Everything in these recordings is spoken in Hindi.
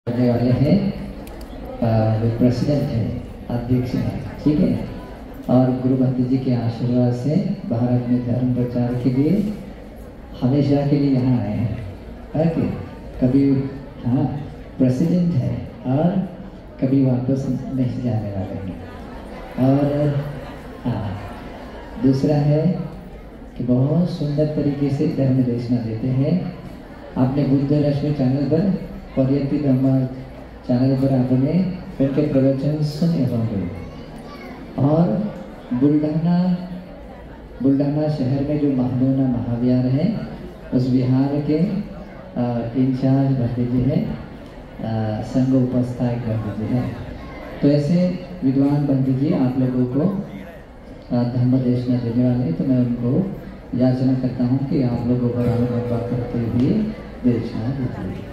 करने वाले हैं जो प्रेसिडेंट है, अध्यक्ष है, ठीक है। और गुरु भक्ति जी के आशीर्वाद से भारत में धर्म प्रचार के लिए हमेशा के लिए यहाँ आए हैं। ओके, कभी हाँ प्रेसिडेंट है और कभी वापस नहीं जाने वाले हैं। और हाँ दूसरा है कि बहुत सुंदर तरीके से धर्म देशना देते हैं। आपने बुद्ध रश्मि चैनल पर पर्यति ब्रह्मा चैनल पर आपने उनके प्रवचन सुने होंगे। और बुल्ढाना शहर में जो महादोना महाविहार है, उस विहार के इंचार्ज भट्टी जी हैं, संघ उपस्थायक भट्टी जी हैं। तो ऐसे विद्वान भट्टी जी आप लोगों को धर्म देशना देने वाले हैं, तो मैं उनको याचना करता हूँ कि आप लोगों पर अनुकंपा करते हुए देशना दीजिए।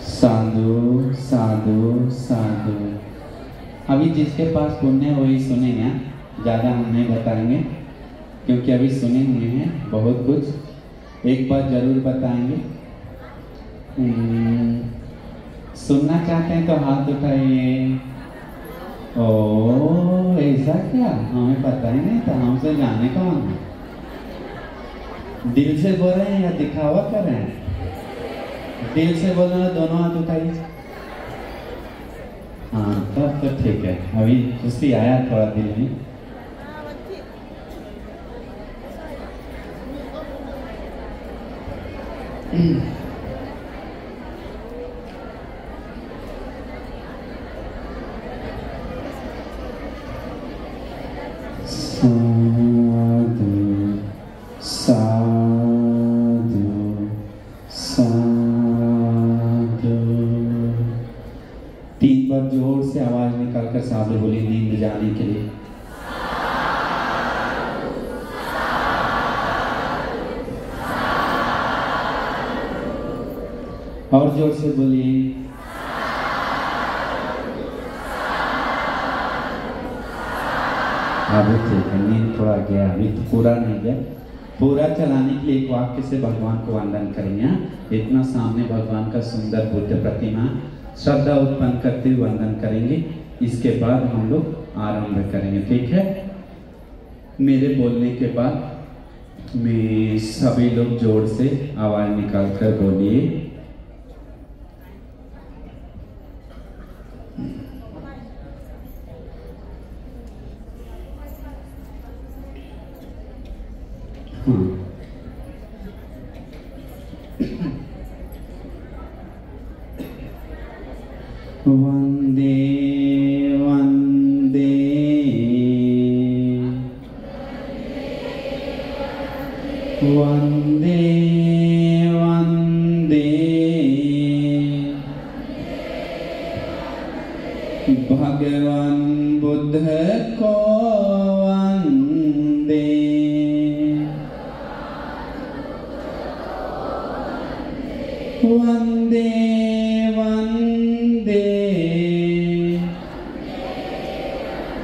साधु साधु साधु। अभी जिसके पास पुण्य है वही सुनेंगे, ज़्यादा हम नहीं बताएंगे क्योंकि अभी सुने हुए हैं बहुत कुछ। एक बात जरूर बताएंगे। सुनना चाहते हैं तो हाथ उठाइए। ओ ऐसा क्या, हमें पता ही नहीं था, हमसे जाने कौन है। दिल से बोल रहे हैं या दिखावा कर रहे हैं? दिल से बोल रहे हैं, दोनों हाथ उठाइए। हाँ तब तो ठीक है, अभी खुशी आया थोड़ा दिल में। साधु साधु साधु। 3 बार जोर से आवाज निकालकर साधु बोली, नींद जाने के लिए। और जोर से बोलिए। अभी ठीक है, नींद थोड़ा गया, अभी तो पूरा नहीं गया। पूरा चलाने के लिए एक वाक्य से भगवान को वंदन करेंगे। इतना सामने भगवान का सुंदर बुद्ध प्रतिमा श्रद्धा उत्पन्न करते हुए वंदन करेंगे। इसके बाद हम लोग आरंभ करेंगे, ठीक है। मेरे बोलने के बाद में सभी लोग जोर से आवाज निकाल कर बोलिए। वंदे वंदे वंदे वंदे भगवान बुद्ध को वंदे। वंदे वंदे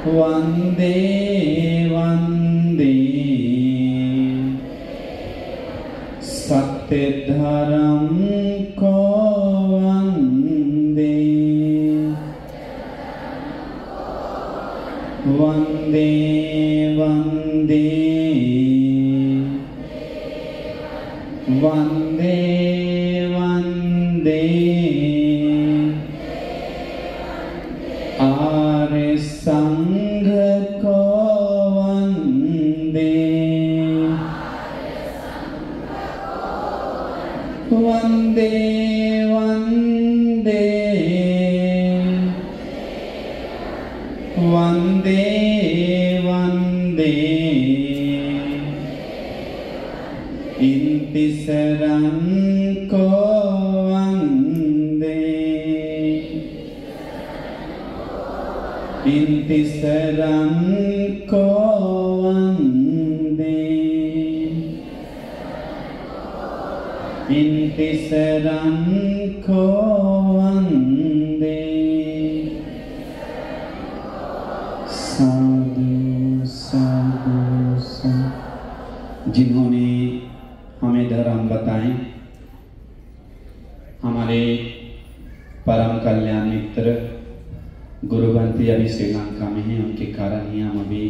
वंदे वंदे सत्य धर्म को वंदे। वंदे वंदे वंदे वंदे आर्य संघ को वंदे। वंदे वंदे वंदे वंदे इनकी शरण को वंदे। इनकी शरण को वंदे। इनकी शरण को वंदे। साधु साधु साधु। जिन्होंने हमें धर्म बताएं, हम हमारे परम कल्याण मित्र गुरुबंती अभी श्रीलंका में हैं, उनके कारण ही हम अभी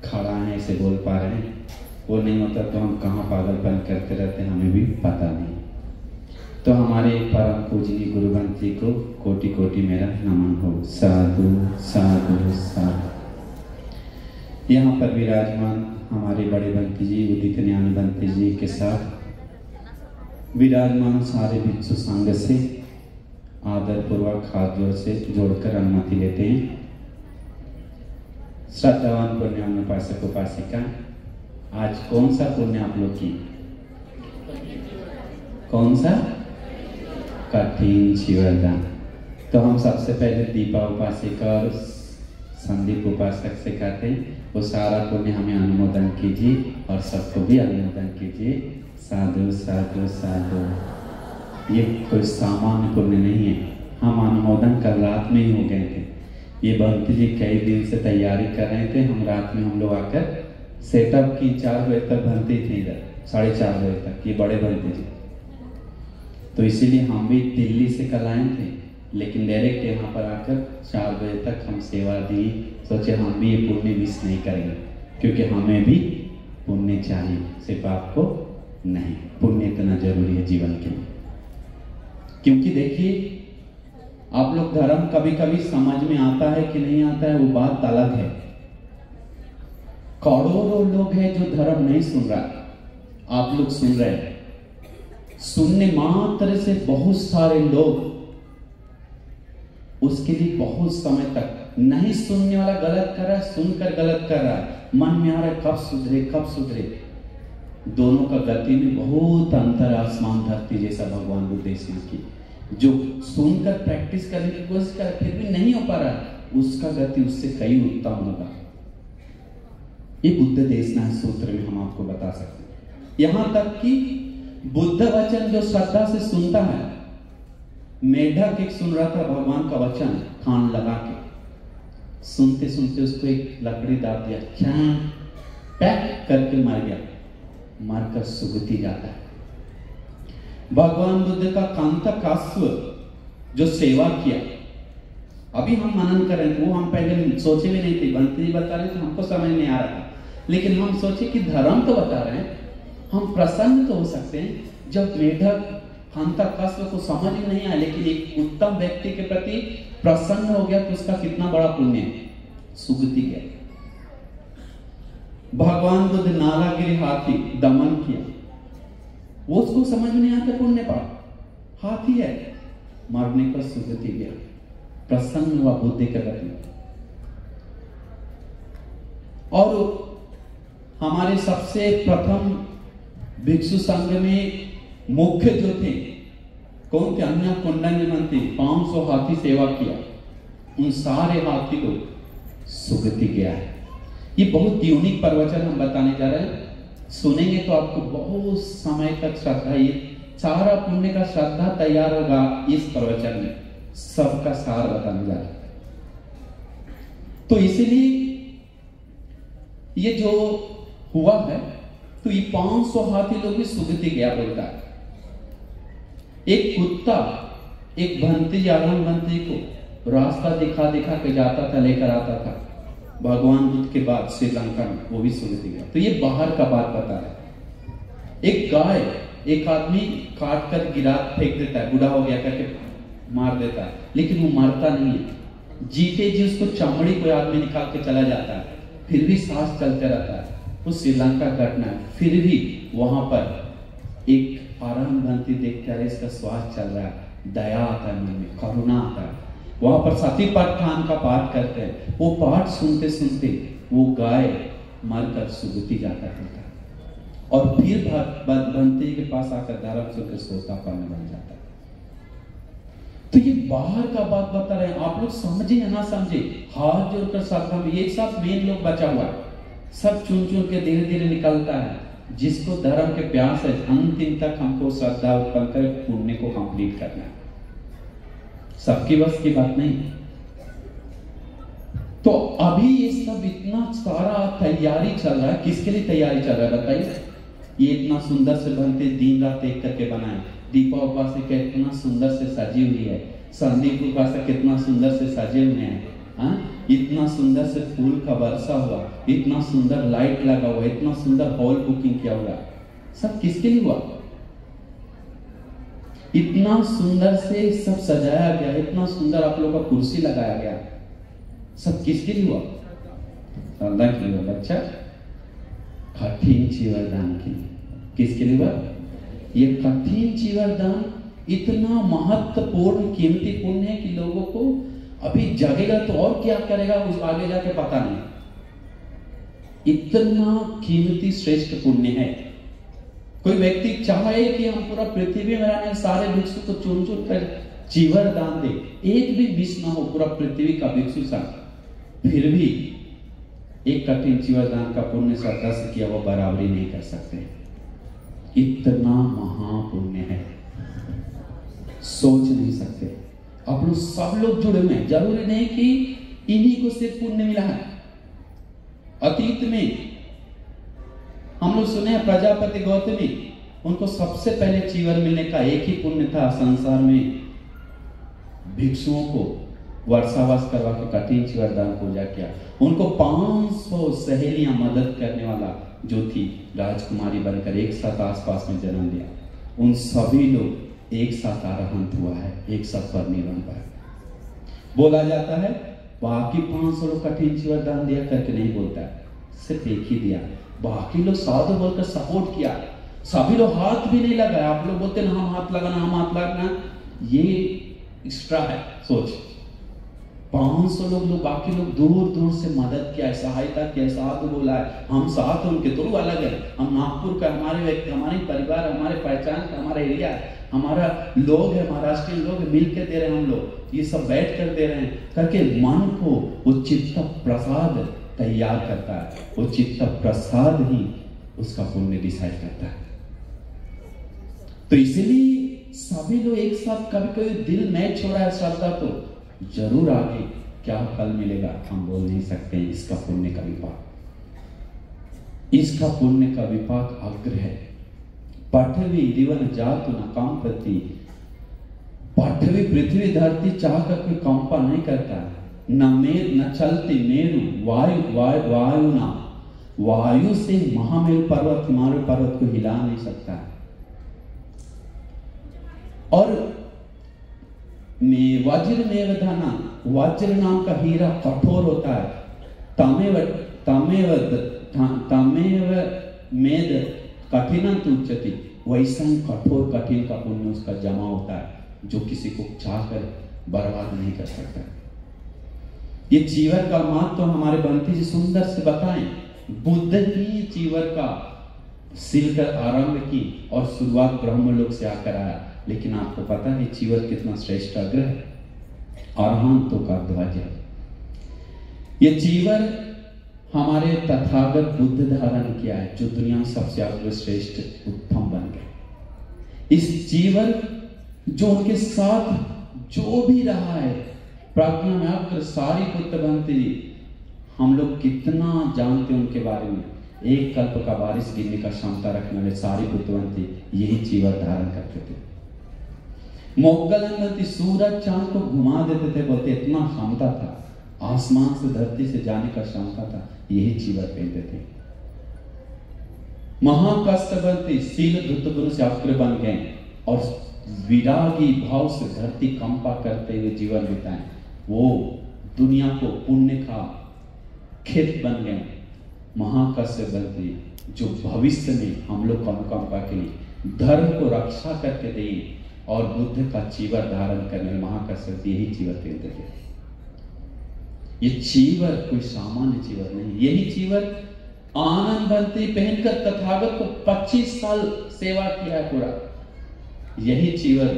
खड़ा हैं, ऐसे बोल पा रहे हैं। वो नहीं होता तो हम कहाँ पागलपन करते रहते हमें भी पता नहीं। तो हमारे परम पूजनीय गुरुबंती को कोटि कोटि मेरा नमन हो। साधु साधु साधु। यहाँ पर विराजमान हमारे बड़े बंती जी, उदित ज्ञानी बंती जी के साथ विराजमान सारे भिक्षु संघ से आदर पूर्वक हाथ जोड़ से जोड़कर अनुमति लेते हैं। श्रद्धावान पुण्य उपासक उपासिका, आज कौन सा पुण्य आप लोग की? कौन सा? कठिन शिवरदान। तो हम सबसे पहले दीपा उपासिका और संदीप उपासक से कहते हैं वो सारा पुण्य हमें अनुमोदन कीजिए और सबको भी अनुमोदन कीजिए। साधु साधु साधु। ये कोई सामान्य पुण्य नहीं है। हम अनुमोदन कल रात में ही हो गए थे। ये बंती जी कई दिन से तैयारी कर रहे थे। हम रात में हम लोग आकर सेटअप की 4 बजे तक बनती थी, इधर 4:30 बजे तक। ये बड़े बनती जी, तो इसीलिए हम भी दिल्ली से कल आए थे, लेकिन डायरेक्ट यहाँ पर आकर 4 बजे तक हम सेवा दी। सोचे हम भी ये पुण्य मिस नहीं करेंगे, क्योंकि हमें भी पुण्य चाहिए, सिर्फ आपको नहीं। पुण्य इतना जरूरी है जीवन के लिए। क्योंकि देखिए, आप लोग धर्म कभी कभी समझ में आता है कि नहीं आता है, वो बात अलग है। करोड़ों लोग हैं जो धर्म नहीं सुन रहा, आप लोग सुन रहे हैं। सुनने मात्र से बहुत सारे लोग उसके लिए बहुत समय तक नहीं सुनने वाला गलत कर रहा है, सुनकर गलत कर रहा है। मन में आ रहा है कब सुधरे कब सुधरे। दोनों का गति में बहुत अंतर, आसमान धरती जैसा भगवान बुद्धेश की। जो सुनकर प्रैक्टिस करने की कोशिश कर फिर भी नहीं हो पा रहा, उसका गति उससे कई उत्तम होगा। ये बुद्ध देशना सूत्र में हम आपको बता सकते हैं। यहां तक कि बुद्ध वचन जो श्रद्धा से सुनता है, मेढक एक सुन रहा था भगवान का वचन, कान लगा के सुनते सुनते उसको एक लकड़ी दाब दिया, पैक करके मर गया। मरकर सुगति जाता है। भगवान बुद्ध का कांतकास्व जो सेवा किया, अभी हम मनन कर रहे थे, वो हम पहले सोचे भी नहीं थे। बंती जी बता रहे थे, हमको समझ नहीं आ रहा था, लेकिन हम सोचे कि धर्म तो बता रहे हैं, हम प्रसन्न तो हो सकते हैं। जब मेढक कांतकास्व को समझ में नहीं आया, लेकिन एक उत्तम व्यक्ति के प्रति प्रसन्न हो गया, तो उसका कितना बड़ा पुण्य है, सुगति गया। भगवान बुद्ध नालागिरी हाथी दमन किया, वो उसको समझ में नहीं आता, पुण्य पाप हाथी है, मरने पर सुगति गया, प्रसन्न हुआ बुद्धि के प्रति। और हमारे सबसे प्रथम भिक्षु संघ में मुख्य जो थे कौन थे? अन्य कुंडन मंत्री, 500 हाथी सेवा किया, उन सारे हाथी को सुगति गया है। ये बहुत यूनिक प्रवचन हम बताने जा रहे हैं, सुनेंगे तो आपको बहुत समय तक श्रद्धा, ये सारा पुण्य का श्रद्धा तैयार होगा इस प्रवचन में, सबका सार बताने जा रहे हैं। तो इसीलिए ये जो हुआ है, तो ये 500 हाथी लोग भी सुगति गया बोलता है। एक कुत्ता एक भंती आराम भंती को रास्ता दिखा दिखा के जाता था, लेकर आता था भगवान बुद्ध के बाद श्रीलंका में, वो भी सुगति गया। तो ये बाहर का बात बता रहा है। एक गाय एक आदमी काट कर गिरा फेंक देता है, बूढ़ा हो गया करके मार देता है, लेकिन वो मरता नहीं है, जीते जी उसको चमड़ी कोई आदमी निकाल के चला जाता है, फिर भी सांस चलते रहता है। वो श्रीलंका घटना है। फिर भी वहां पर एक आराम भंती देखते हैं, इसका श्वास चल रहा है, दया आता है मन में, करुणा आता है। वहां पर सती पाठ का पाठ करते हैं, वो पाठ सुनते सुनते वो गाय मरकर सुगति जाता है और फिर भंती के पास आकर धर्म सुनकर सोता पाने बन जाता है। तो ये बाहर का बात बता रहे हैं, आप लोग समझे या ना समझे, हाथ जोड़कर साथ में ये सब मेन लोग बचा हुआ है, सब चुन चुन के धीरे धीरे निकलता है। जिसको धर्म के प्यास है, अंतिम तक हमको श्रद्धा उत्पन्न कर पुण्य को कंप्लीट करना है, सबकी बस की बात नहीं। तो अभी ये सब इतना सारा तैयारी चल रहा है, किसके लिए तैयारी चल रहा है बताइए? ये इतना सुंदर से बनते दिन रात एक करके बनाए, दीपा उपासिका कितना सुंदर से सजी हुई है, संदीप उपासक कितना सुंदर से सजे हुए हैं। हाँ, इतना सुंदर से फूल का वर्षा हुआ, इतना सुंदर लाइट लगा हुआ, इतना सुंदर हॉल बुकिंग किया हुआ, सब किसके लिए हुआ? इतना सुंदर से सब सजाया गया, इतना सुंदर आप लोगों का कुर्सी लगाया गया, सब किसके लिए हुआ? अल्लाह के लिए। बच्चा कठिन चीवरदान के लिए। किसके लिए हुआ? ये कठिन चीवरदान इतना महत्वपूर्ण कीमती पुण्य है कि लोगों को अभी जगेगा तो और क्या करेगा उस आगे जाके पता नहीं। इतना कीमती श्रेष्ठ पुण्य है। कोई व्यक्ति चाहे कि हम पूरा पृथ्वी में रहने सारे भिक्षु को चुन चुन कर चीवर दान दे, एक भी मिस ना हो पूरा पृथ्वी का भिक्षु सा, फिर भी एक कठिन चीवर दान का पुण्य श्रद्धा से किया वो बराबरी नहीं कर सकते। इतना महापुण्य है, सोच नहीं सकते। आप लोग सब लोग जुड़े हुए हैं, जरूरी नहीं कि इन्हीं को सिर्फ पुण्य मिला है। अतीत में हम लोग सुने हैं प्रजापति गौतमी, उनको सबसे पहले चीवर मिलने का एक ही पुण्य था, संसार में भिक्षुओं को वर्षावास करवा के कठिन चीवर दान पूजा किया। उनको 500 सहेलियां मदद करने वाला जो थी राजकुमारी बनकर एक साथ आसपास में जन्म लिया, उन सभी लोग एक साथ आरोहंत हुआ है, एक साथ परिनिर्वाण पाया। बोला जाता है बाकी 500 लोग कठिन चीवर दान दिया करके नहीं बोलता है, सिर्फ एक ही दिया। बाकी लोग साधु बोलकर सपोर्ट किया, सभी लोग हाथ भी नहीं लगाए। आप लोग बोलते ना हम हाथ लगाना, हम हाथ लगाना, ये एक्स्ट्रा है सोच। 500 लोग बाकी लोग दूर दूर से मदद किया, सहायता किया, साधु बोला है, हम साथ उनके तो अलग है। हम नागपुर का, हमारे व्यक्ति, हमारे परिवार, हमारे पहचान का, हमारा एरिया है, हमारा लोग है, महाराष्ट्रीय लोग मिल के दे रहे हैं, हम लोग ये सब बैठ कर दे रहे हैं करके मन को वो चित्त प्रसाद तैयार करता है। वो चित्त प्रसाद ही उसका पुण्य डिसाइड करता है। तो इसलिए सभी लोग एक साथ, कभी कभी दिल मैच हो रहा है श्रद्धा, तो जरूर आगे क्या फल मिलेगा हम बोल नहीं सकते हैं। इसका पुण्य का विपाक, इसका पुण्य का विपाक अग्र है। पृथ्वी दिवन जातु न कंपति, पृथ्वी पृथ्वी धरती चाह कर कोई कंपा नहीं करता। न चलती मेरु वायु ना, वायु से महामेरु पर्वत, हिमालय पर्वत को हिला नहीं सकता। और वज्र में धना, वज्र नाम का हीरा कठोर होता है। तमेव मेद कठिन उच्चति, वैसा ही कठोर कठिन का पुण्य उसका जमा होता है, जो किसी को चाहकर बर्बाद नहीं कर सकता। ये चीवर का महत्व तो हमारे बंती जी सुंदर से बताएं। बुद्ध ही चीवर का सिलकर आरंभ की और शुरुआत ब्रह्मलोक से आकर आया। लेकिन आपको पता है चीवर कितना श्रेष्ठ अग्र है, अरहंतों का ध्वज है। ये चीवर हमारे तथागत बुद्ध धारण किया है, जो दुनिया में सबसे अग्र श्रेष्ठ उत्तम बन गए। इस चीवर जो उनके साथ जो भी रहा है, प्राज्ञा में अग्र सारी पुत्र बनते, हम लोग कितना जानते हैं उनके बारे में। एक कल्प का बारिश गिरने का क्षमता रखने वाले सारी पुत्रवंती यही चीवर धारण करते थे। मोगलंती सूरज चांद को घुमा देते थे, बोलते इतना क्षमता था, आसमान से धरती से जाने का क्षमता था, यही चीवर पहनते थे। महाकष्टवंती शील धुत गुण से अग्र बन गए और विरागी भाव से धरती कंपा करते हुए जीवन बिताए। वो दुनिया को पुण्य का खेत बन गए। महाकष्टवंती जो भविष्य में हम लोग को अनुकंपा के लिए धर्म को रक्षा करके दें और बुद्ध का चीवर धारण करने में महाकष्ट यही चीवर पहनते थे। ये चीवर कोई सामान्य चीवर नहीं। यही चीवर आनंदवंती पहनकर तथागत को 25 साल सेवा किया है पूरा। यही चीवर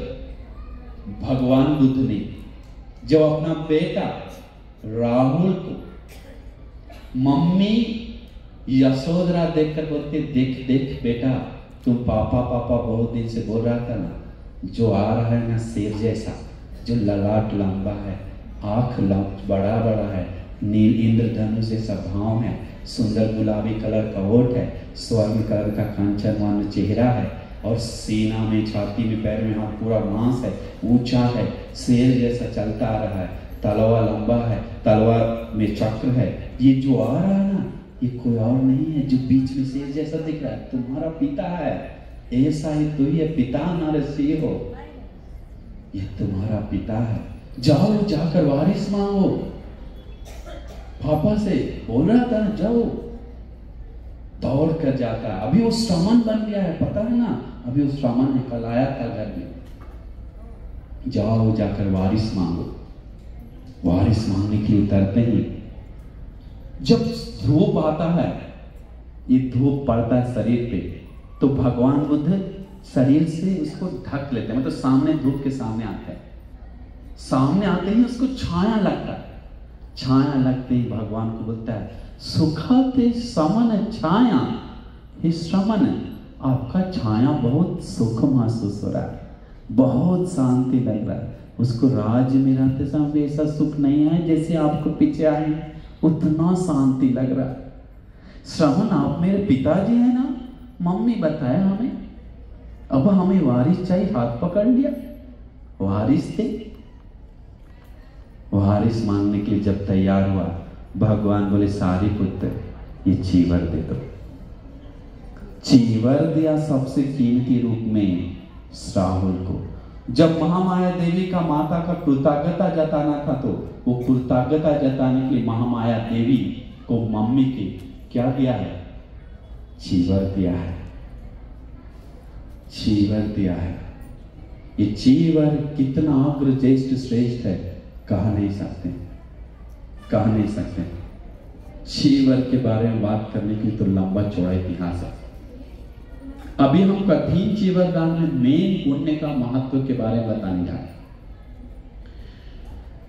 भगवान बुद्ध ने जब अपना बेटा राहुल को मम्मी यशोधरा देखकर बोलते, देख देख बेटा, तुम पापा पापा बहुत दिन से बोल रहा था ना, जो आ रहा है ना शेर जैसा, जो ललाट लंबा है, आंख बड़ा बड़ा है, नील इंद्रधनुष जैसा भाव है, सुंदर गुलाबी कलर का ओठ है, स्वर्ण कलर का कांचन वर्ण चेहरा है, और सीना में, छाती में, पैर में हाथ, पूरा मांस है, ऊंचा है, शेर जैसा चलता आ रहा है, तलवार लंबा है, तलवार में चक्र है। ये जो आ रहा है ना, ये कोई और नहीं है, जो बीच में शेर जैसा दिख रहा है, तुम्हारा पिता है। ऐसा ही तो ये पिता नरसिंह हो, ये तुम्हारा पिता है। जाओ, जाकर वारिस मांगो। पापा से बोल रहा था ना, जाओ। दौड़ कर जाता है। अभी वो श्रमण बन गया है, पता है ना, अभी वो श्रमण निकल आया था घर में। जाओ, जाकर वारिस मांगो। वारिस मांगने के लिए उतरते ही जब धूप आता है, ये धूप पड़ता है शरीर पे, तो भगवान बुद्ध शरीर से उसको ढक लेते हैं, मतलब सामने, धूप के सामने आते हैं। सामने आते ही उसको छाया लगता है। छाया लगते ही भगवान को बोलता है, सुखते समन छाया, हे श्रमण, आपका छाया बहुत सुख महसूस हो रहा है, बहुत शांति लग रहा है। उसको राज्य में रहते समय ऐसा सुख नहीं है जैसे आपको पीछे आए, उतना शांति लग रहा है। श्रवण, आप मेरे पिताजी है ना, मम्मी बताया हमें, अब हमें वारिस चाहिए, हाथ पकड़ लिया, वारिस थे। वारिस मांगने के लिए जब तैयार हुआ, भगवान बोले, सारिपुत्र, ये चीवर दे दो। चीवर दिया सबसे कीमती रूप में राहुल को। जब महामाया देवी का माता का कृतज्ञता जताना था, तो वो कृतज्ञता जताने के लिए महामाया देवी को मम्मी की क्या दिया है? चीवर दिया है। चीवर दिया है। ये चीवर कितना अग्र ज्येष्ठ श्रेष्ठ है, कह नहीं सकते, कह नहीं सकते। चीवर के बारे में बात करने की तो लंबा चौड़ा इतिहास है। अभी हम कठिन चीवर दान में मेन पुण्य का महत्व के बारे में बताने जा रहे हैं।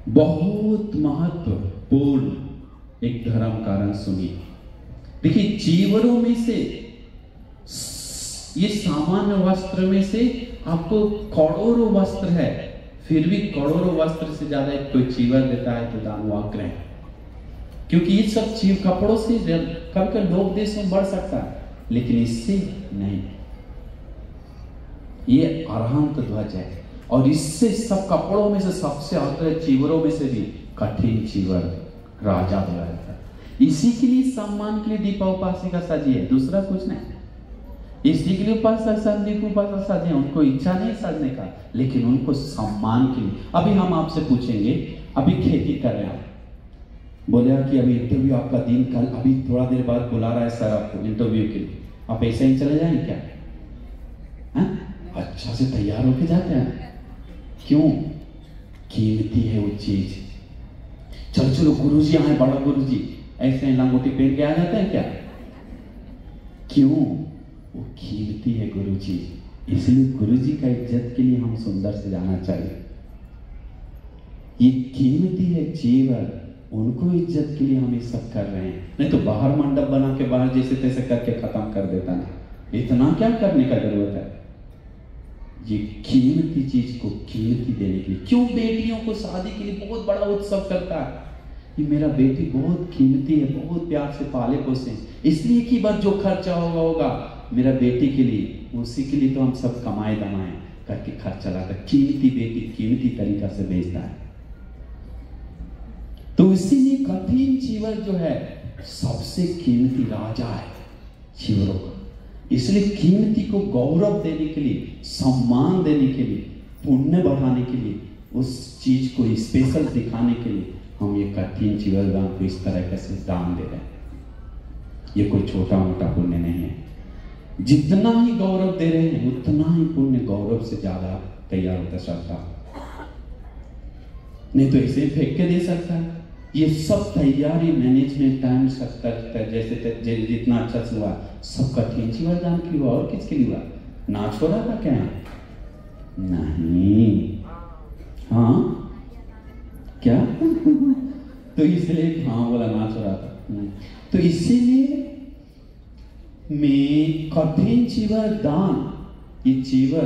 बहुत महत्वपूर्ण एक धर्म कारण सुनिए। देखिए, चीवरों में से, ये सामान्य वस्त्र में से आपको करोड़ों वस्त्र है, फिर भी करोड़ों वस्त्र से ज्यादा कोई चीवर देता है तो दान वाक्र है। क्योंकि ये सब कपड़ों से कभी लोक देश में बढ़ सकता है, लेकिन इससे नहीं। ये अरहंत ध्वज है, और इससे सब कपड़ों में से सबसे अग्र चीवरों में से भी कठिन चीवर राजा बोला जाता है। इसी के लिए सम्मान के लिए दीपा उपासिका सजी है, दूसरा कुछ नहीं। इसी के लिए उपासक संदीप उपासक सजे, उनको इच्छा नहीं सजने का, लेकिन उनको सम्मान के लिए। अभी हम आपसे पूछेंगे, अभी खेती कर रहे हैं, बोले कि अभी इंटरव्यू आपका दिन कल, अभी थोड़ा देर बाद बुला रहा है सर आपको इंटरव्यू के लिए, आप ऐसे ही चले जाएंगे क्या? है? अच्छा से तैयार होके जाते हैं। क्यों? कीमती है वो चीज। चलो चलो गुरुजी आए, बड़ा गुरुजी, ऐसे लंगोटी पहन के आ जाते हैं क्या? क्यों? वो कीमती है गुरुजी, इसलिए गुरुजी का इज्जत के लिए हम सुंदर से जाना चाहिए। ये कीमती है जीवन, उनको इज्जत के लिए हम ये सब कर रहे हैं। नहीं तो बाहर मंडप बना के बाहर जैसे तैसे करके खत्म कर देता ना, इतना क्या करने का जरूरत है? ये कीमती चीज को कीमती देने के लिए। क्यों बेटियों को शादी के लिए बहुत बड़ा उत्सव करता है? ये मेरा बेटी बहुत कीमती है, बहुत प्यार से पाले पोसे, इसलिए कि बार जो खर्चा होगा मेरा बेटी के लिए, उसी के लिए तो हम सब कमाए दमाए करके खर्चा लाता। कीमती बेटी कीमती तरीका से बेचता है। तो इसीलिए कठिन चीवर जो है सबसे कीमती राजा है चीवरों का। इसलिए कीमती को गौरव देने के लिए, सम्मान देने के लिए, पुण्य बढ़ाने के लिए, उस चीज को स्पेशल दिखाने के लिए हम ये कठिन चीवर दान को इस तरह से दान दे रहे हैं। ये कोई छोटा मोटा पुण्य नहीं है। जितना ही गौरव दे रहे हैं उतना ही पुण्य गौरव से ज्यादा तैयार होता है श्रद्धा। नहीं तो इसे फेंक के दे सकता है। ये सब तैयारी, मैनेजमेंट, टाइम सकता जैसे जितना अच्छा से हुआ, सब कठिन चीवर दान के लिए हुआ। और किसके लिए हुआ? नाच हो रहा था क्या? नहीं। हाँ क्या? तो इसलिए हाँ बोला, नाच हो रहा था। तो इसीलिए में कठिन चीवर दान, ये चीवर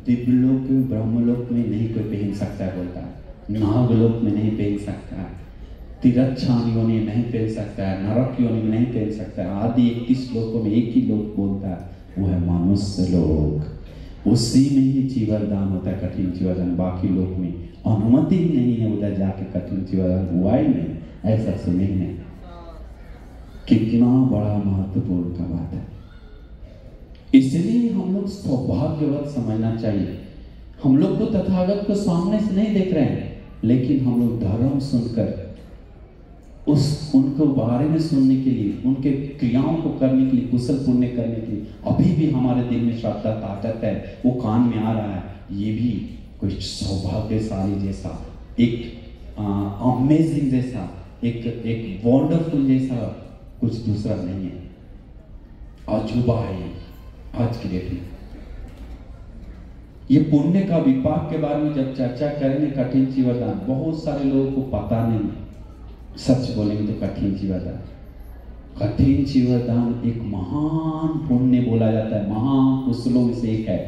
दिव्यलोक में, ब्रह्मलोक में नहीं कोई पहन सकता है, बोलता है। नागलोक में नहीं पहन सकता है, तिरच्छान योनि में नहीं पहन सकता है, नरक योनि में नहीं पहन सकता है। आदि 21 लोकों में एक ही लोक बोलता है, वो है मनुष्य लोक। उसी में ही चीवरदान होता है, कठिन चीवरदान। बाकी लोग में अनुमति ही नहीं है उधर जाके कठिन चीवरदान हुआ ही नहीं, ऐसा सुने ही नहीं। कितना बड़ा महत्वपूर्ण का बात है। इसलिए हम लोग सौभाग्यवत समझना चाहिए। हम लोग तो तथागत को सामने से नहीं देख रहे हैं, लेकिन हम लोग धर्म सुनकर उनको बारे में सुनने के लिए, उनके क्रियाओं को करने के लिए, कुशल पुण्य करने के लिए अभी भी हमारे दिल में श्रद्धा ताकत है, वो कान में आ रहा है। ये भी कुछ सौभाग्यशाली जैसा, एक अमेजिंग जैसा, एक वंडरफुल जैसा कुछ दूसरा नहीं है, अजूबा है आज की डेट में। ये पुण्य का विपाक के बारे में जब चर्चा करेंगे, कठिन चीवरदान, बहुत सारे लोगों को पता नहीं, सच बोलेंगे तो कठिन चीवरदान, कठिन चीवरदान एक महान पुण्य बोला जाता है, महान कुशलों में से एक है,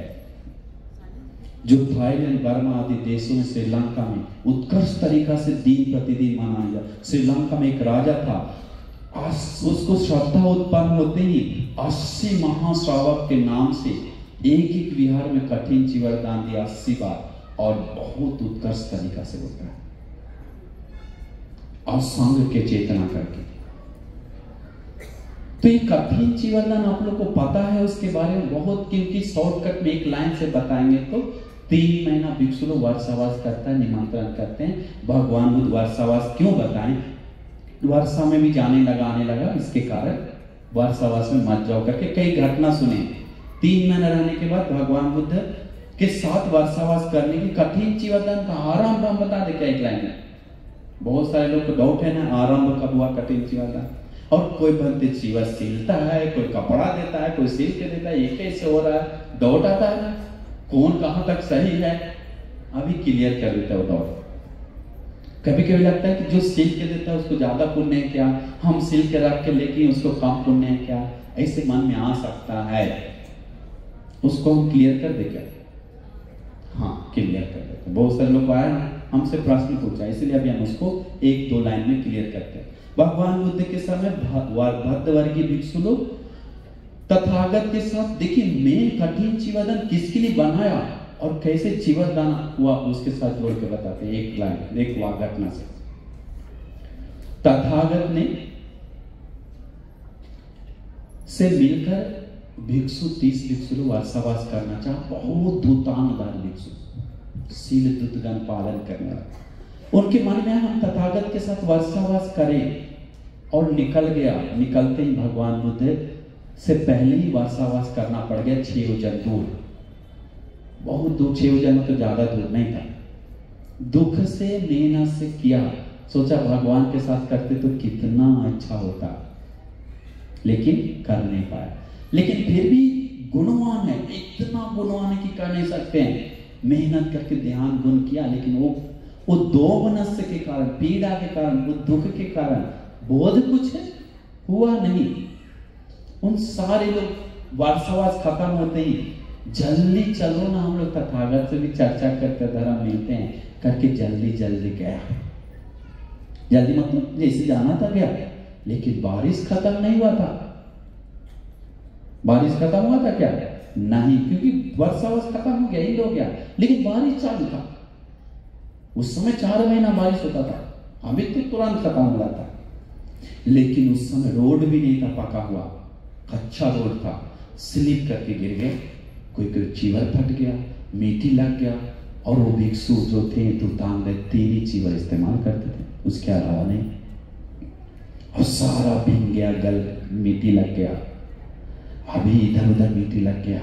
जो थाईलैंड, बर्मा आदि देशों में, श्रीलंका में उत्कृष्ट तरीका से दिन प्रतिदिन मनाया जाता। श्रीलंका में एक राजा था, उसको श्रद्धा उत्पन्न होते ही 80 महाश्रावक के नाम से एक एक विहार में कठिन चीवरदान दिया 80 बार, और बहुत उत्कृष्ट तरीका से होता है, और संघ के चेतना करके। तो ये कठिन चीवरदान आप लोग को पता है उसके बारे में बहुत, क्योंकि शॉर्टकट में एक लाइन से बताएंगे तो 3 महीना भिक्षु लोग वर्षावास करता है, निमंत्रण करते हैं। भगवान बुद्ध वर्षावास क्यों बताएं, वर्षा में भी आने लगा, इसके कारण वर्षावास में मत जाओ करके कई घटना सुने। 3 महीना रहने के बाद भगवान बुद्ध के साथ वर्षावास करने की कठिन चीवरदान का आरंभ हम बता दे क्या एक लाइन में। बहुत सारे लोग को डाउट है ना, आरंभ कब हुआ कठिन चीवरदान, और कोई बनते चीवर सिलता है, कोई कपड़ा देता है, कोई सिल के देता है, ये कैसे हो रहा है, डाउट आता है, कौन कहां तक सही है, अभी क्लियर कर देता है वो डाउट। कभी कभी लगता है कि जो सिल के देता है उसको ज्यादा पुण्य है क्या, हम सिल के रख के लेके उसको कम पुण्य है क्या, ऐसे मन में आ सकता है। उसको हम क्लियर कर दे क्या? हाँ, क्लियर कर देते। बहुत सारे लोग आए हमसे प्रश्न पूछा, इसलिए अभी हम उसको 1-2 लाइन में क्लियर करते हैं। भगवान बुद्ध के समय भद्रवर्गीय भिक्षु लोग तथागत के साथ, देखिए मेन कठिन चीवरदान किसके लिए बनाया और कैसे चीवरदान हुआ उसके साथ जोड़ के बताते हैं एक लाइन, एक घटना से। तथागत ने से मिलकर भिक्षु 30 भिक्षु लोग वर्षावास करना चाहा, बहुत दूतांगदार भिक्षु, शील दुतगण पालन करने वाले। उनके मन में हम तथागत के साथ वर्षावास करें, और निकल गया। निकलते ही भगवान बुद्ध से पहले ही वर्षावास करना पड़ गया 6 योजन दूर, बहुत दूर, 6 योजन तो ज्यादा दूर नहीं था। दुख से मेहनत से किया, सोचा भगवान के साथ करते तो कितना अच्छा होता, लेकिन कर नहीं पाया। लेकिन फिर भी गुणवान है, इतना गुणवान है कि कर नहीं सकते हैं। मेहनत करके ध्यान गुण किया, लेकिन वो दोमनस्य के कारण, पीड़ा के कारण, वो दुख के कारण बोध कुछ हुआ नहीं। उन सारे लोग वर्षावास खत्म होते ही जल्दी चलो ना, हम लोग तथागत से भी चर्चा करते धर्म मिलते हैं करके जल्दी गया। जल्दी मतलब जैसे जाना था गया, लेकिन बारिश खत्म नहीं हुआ था। बारिश खत्म हुआ था क्या? नहीं, क्योंकि वर्षावास खत्म हो गया, ही हो गया, लेकिन बारिश चालू था। उस समय 4 महीना बारिश होता था, अभी तो तुरंत खत्म हो रहा था। लेकिन उस समय रोड भी नहीं था पका हुआ, कच्चा रोड था, स्लिप करके गिर गए, कोई चीवर फट गया, मिट्टी लग गया, और वो भिक्षु जो थे दूतांग 3 ही चीवर इस्तेमाल करते थे, उसके अलावा नहीं, और सारा भीग गया, गल मिट्टी लग गया, अभी इधर उधर मिट्टी लग गया।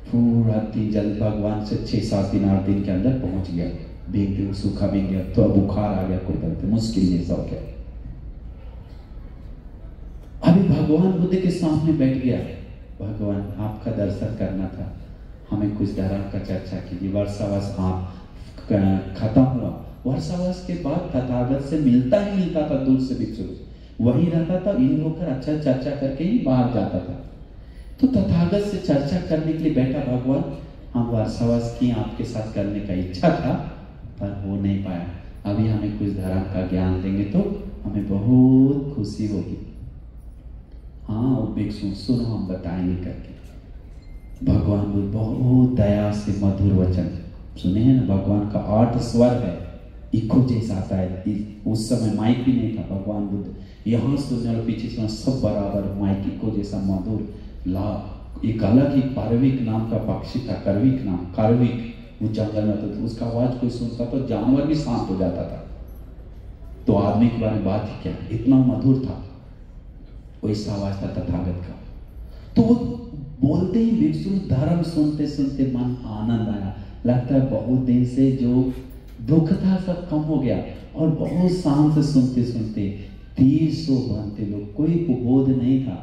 पूरा दिन जल भगवान से 6-7 दिन 8 दिन के अंदर पहुंच गया, भीग गया, सूखा भीग गया, तो बुखार आ गया, कोई बनते मुश्किल जैसा हो गया। अभी भगवान बुद्ध के सामने बैठ गया, भगवान आपका दर्शन करना था, हमें कुछ धर्म का चर्चा कीजिए। वर्षावास आप खत्म हुआ, वर्षावास के बाद तथागत से मिलता था दूर से भिक्षु, वहीं रहता था, इन होकर अच्छा चर्चा करके ही बाहर जाता था। तो तथागत से चर्चा करने के लिए बैठा भगवान, हम वर्षावास की आपके साथ करने का इच्छा था, पर हो नहीं पाया, अभी हमें कुछ धर्म का ज्ञान देंगे तो हमें बहुत खुशी होगी। हाँ, वो भिक्षु सुनो हम बताएंगे करके भगवान बुद्ध बहुत दया से मधुर वचन सुने हैं ना। भगवान का 8 स्वर है, इको जैसा आता है। उस समय माइक भी नहीं था। भगवान बुद्ध यहाँ सुनने और पीछे सुनने सब बराबर, माइक इको जैसा मधुर ला। एक अलग ही पार्विक नाम का पक्षी था, करविक नाम, कार्विक, वो जंगल में था। तो उसका आवाज कोई सुनता तो जानवर भी शांत हो जाता था। तो आदमी के बारे में बात ही क्या, इतना मधुर था। वैसा आवाज था तथागत का। तो वो बोलते ही भिक्षु धर्म सुनते सुनते मन आनंद आया। लगता है बहुत दिन से जो दुख था सब कम हो गया। और बहुत शांत सुनते सुनते 300 बनते लोग, कोई बोध नहीं था।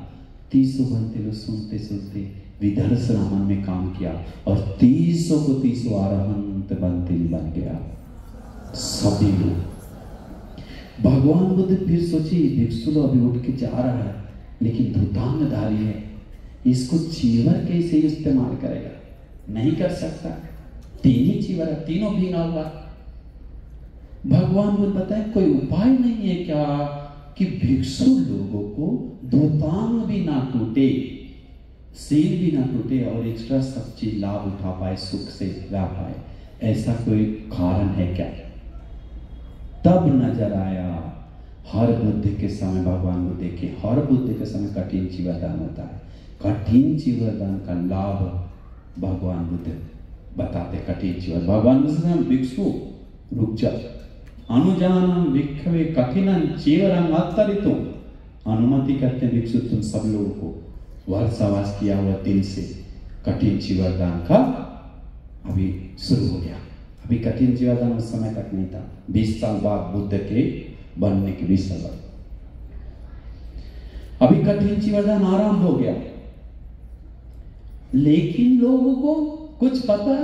300 बनते लोग सुनते सुनते विदर्शना मन में काम किया और 300 को 300 अरहंत बनते बन गया सभी लोग। भगवान बुद्ध फिर सोचे भिक्षु अभी उठ के जा रहा है, लेकिन धुतांगधारी है, इसको चीवर कैसे इस्तेमाल करेगा? नहीं कर सकता। 3 ही चीवर है, तीनों भीगा हुआ। भगवान बुद्ध बताए कोई उपाय नहीं है क्या कि भिक्षु लोगों को धुतांग भी ना टूटे, सील भी ना टूटे और एक्स्ट्रा सब चीज लाभ उठा पाए, सुख से रह पाए, ऐसा कोई कारण है क्या? तब नजर आया हर बुद्ध के समय, भगवान बुद्ध देखे हर बुद्ध के समय कठिन चीवरदान होता है। कठिन चीवरदान का लाभ भगवान बुद्ध बताते। कठिन चीवर भगवान बुद्ध भिक्षु रुक जा, अनुजानम भिक्षवे कठिनम चीवरम अत्तरितो, अनुमति करते हैं भिक्षु तुम सब लोगों को वर्षावास किया हुआ दिन से कठिन चीवरदान का अभी शुरू हो गया। अभी कठिन चीवरदान उस समय तक नहीं था, 20 साल बाद बुद्ध के बनने के 20 साल बाद अभी कठिन चीवरदान आरंभ हो गया। लेकिन लोगों को कुछ पता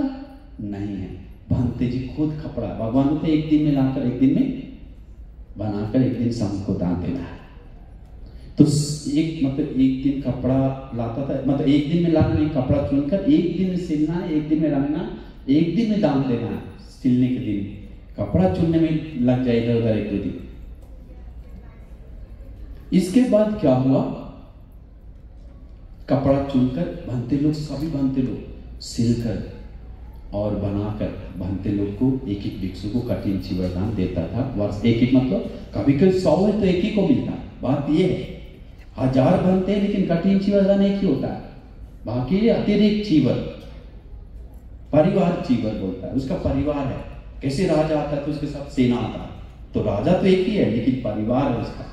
नहीं है। भंते जी खुद कपड़ा भगवान को एक दिन में लाकर, एक दिन में बनाकर, एक दिन शाम को दान देना है। तो एक दिन कपड़ा लाता था, मतलब एक दिन में लाना नहीं, कपड़ा चुनकर एक दिन में सिलना, एक दिन में रंगना, एक दिन में दान देना है। सिलने के दिन कपड़ा चुनने में लग जाए इधर उधर 1-2 दिन। इसके बाद क्या हुआ, कपड़ा चुनकर भंते लोग, सभी भंते लोग सिलकर और बनाकर भंते लोग को एक एक भिक्षु को कठिन चीवरदान देता था। वर्ष एक मतलब कभी कभी 100 है तो एक ही को मिलता। बात यह है 1000 बनते हैं लेकिन कठिन चीवरदान एक ही होता है। बाकी अतिरिक्त चीवर, परिवार चीवर बोलता है, उसका परिवार है। कैसे राजा आता है तो उसके साथ सेना आता है, तो राजा तो एक ही है लेकिन परिवार है उसका,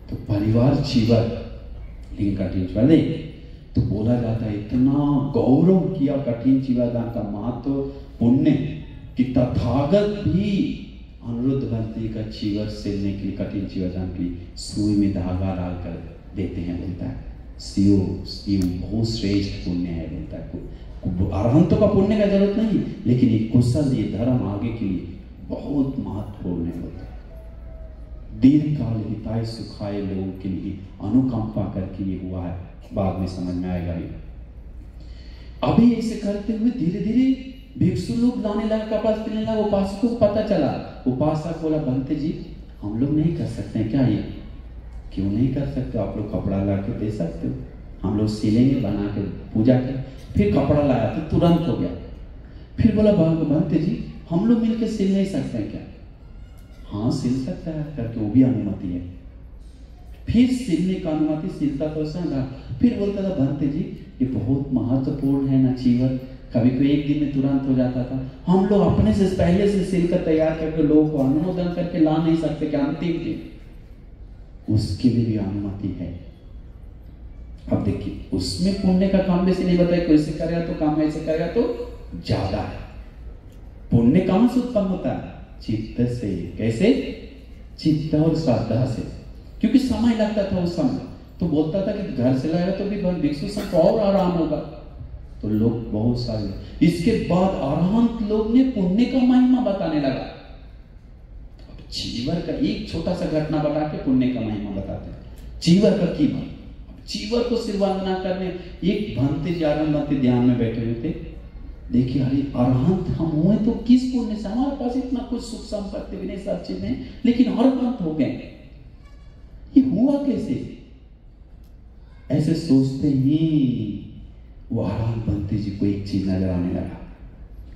तो परिवार चीवर, लेकिन कठिन चीवर नहीं। तो बोला जाता है इतना गौरव किया कठिन चीवरदान का महत्व, पुण्य कि तथागत भी अनुरुद्ध बनते का चीवर सिलने के लिए, कठिन चीवरदान की सुई में धागा डालकर देते हैं। बोलता है शिव बहुत श्रेष्ठ पुण्य है। बोलता है अरहंतों का पुण्य का जरूरत नहीं, लेकिन ये कुशल, ये धर्म आगे के लिए बहुत महत्वपूर्ण है। बोलता है दीर्घ काल हिताय सुखाय लोगों के लिए अनुकंपा करके ये हुआ है, बाद में समझ में आएगा। ये अभी ऐसे करते हुए धीरे धीरे भिक्षु लोग लाने लगा, कपड़ा सिलने लगा। उपासकों को पता चला। उपासक बोला भंते जी हम लोग नहीं कर सकते हैं क्या? ये क्यों नहीं कर सकते? आप लोग कपड़ा ला के दे सकते हो, हम लोग सिलेंगे, बना के पूजा कर। फिर कपड़ा लाया तो तुरंत हो गया। फिर बोला भंते जी हम लोग मिलकर सिल नहीं सकते हैं क्या? हाँ सिल सकता है करके, वो भी अनुमति है। फिर सिलने का अनुमति, सिलता तो था। फिर बोलता था भंते जी ये बहुत महत्वपूर्ण है ना चीवर, कभी कोई एक दिन में तुरंत हो जाता था, हम लोग अपने से पहले से सिलकर तैयार करके लोगों को अनुमोदन करके ला नहीं सकते क्या अंतिम दिन? उसके लिए भी अनुमति है। अब देखिए उसमें पुण्य का काम वैसे नहीं बताया, कोई से करेगा तो काम ऐसे करेगा तो ज्यादा है। पुण्य कहां से उत्पन्न होता है? चित्त से। कैसे? चित्त और श्रद्धा से। क्योंकि समय लगता था उस समय, तो बोलता था कि घर से लाया तो भी भिक्षु सबको और आराम होगा, तो लोग बहुत सारे। इसके बाद अरहंत लोग ने पुण्य का महिमा बताने लगा। अब चीवर का एक छोटा सा घटना बता के पुण्य का महिमा बताते हैं। चीवर का कीमत, चीवर को सिर वंदना करने एक भंते ध्यान में बैठे हुए थे। देखिए अरे अरहंत हम हुए तो किस पुण्य से, हमारे पास इतना कुछ सुख संपत्ति भी नहीं, सब चीजें, लेकिन अरहंत हो गए, ये हुआ कैसे? ऐसे सोचते ही वो आराम बनते जी को एक चीज नजर आने लगा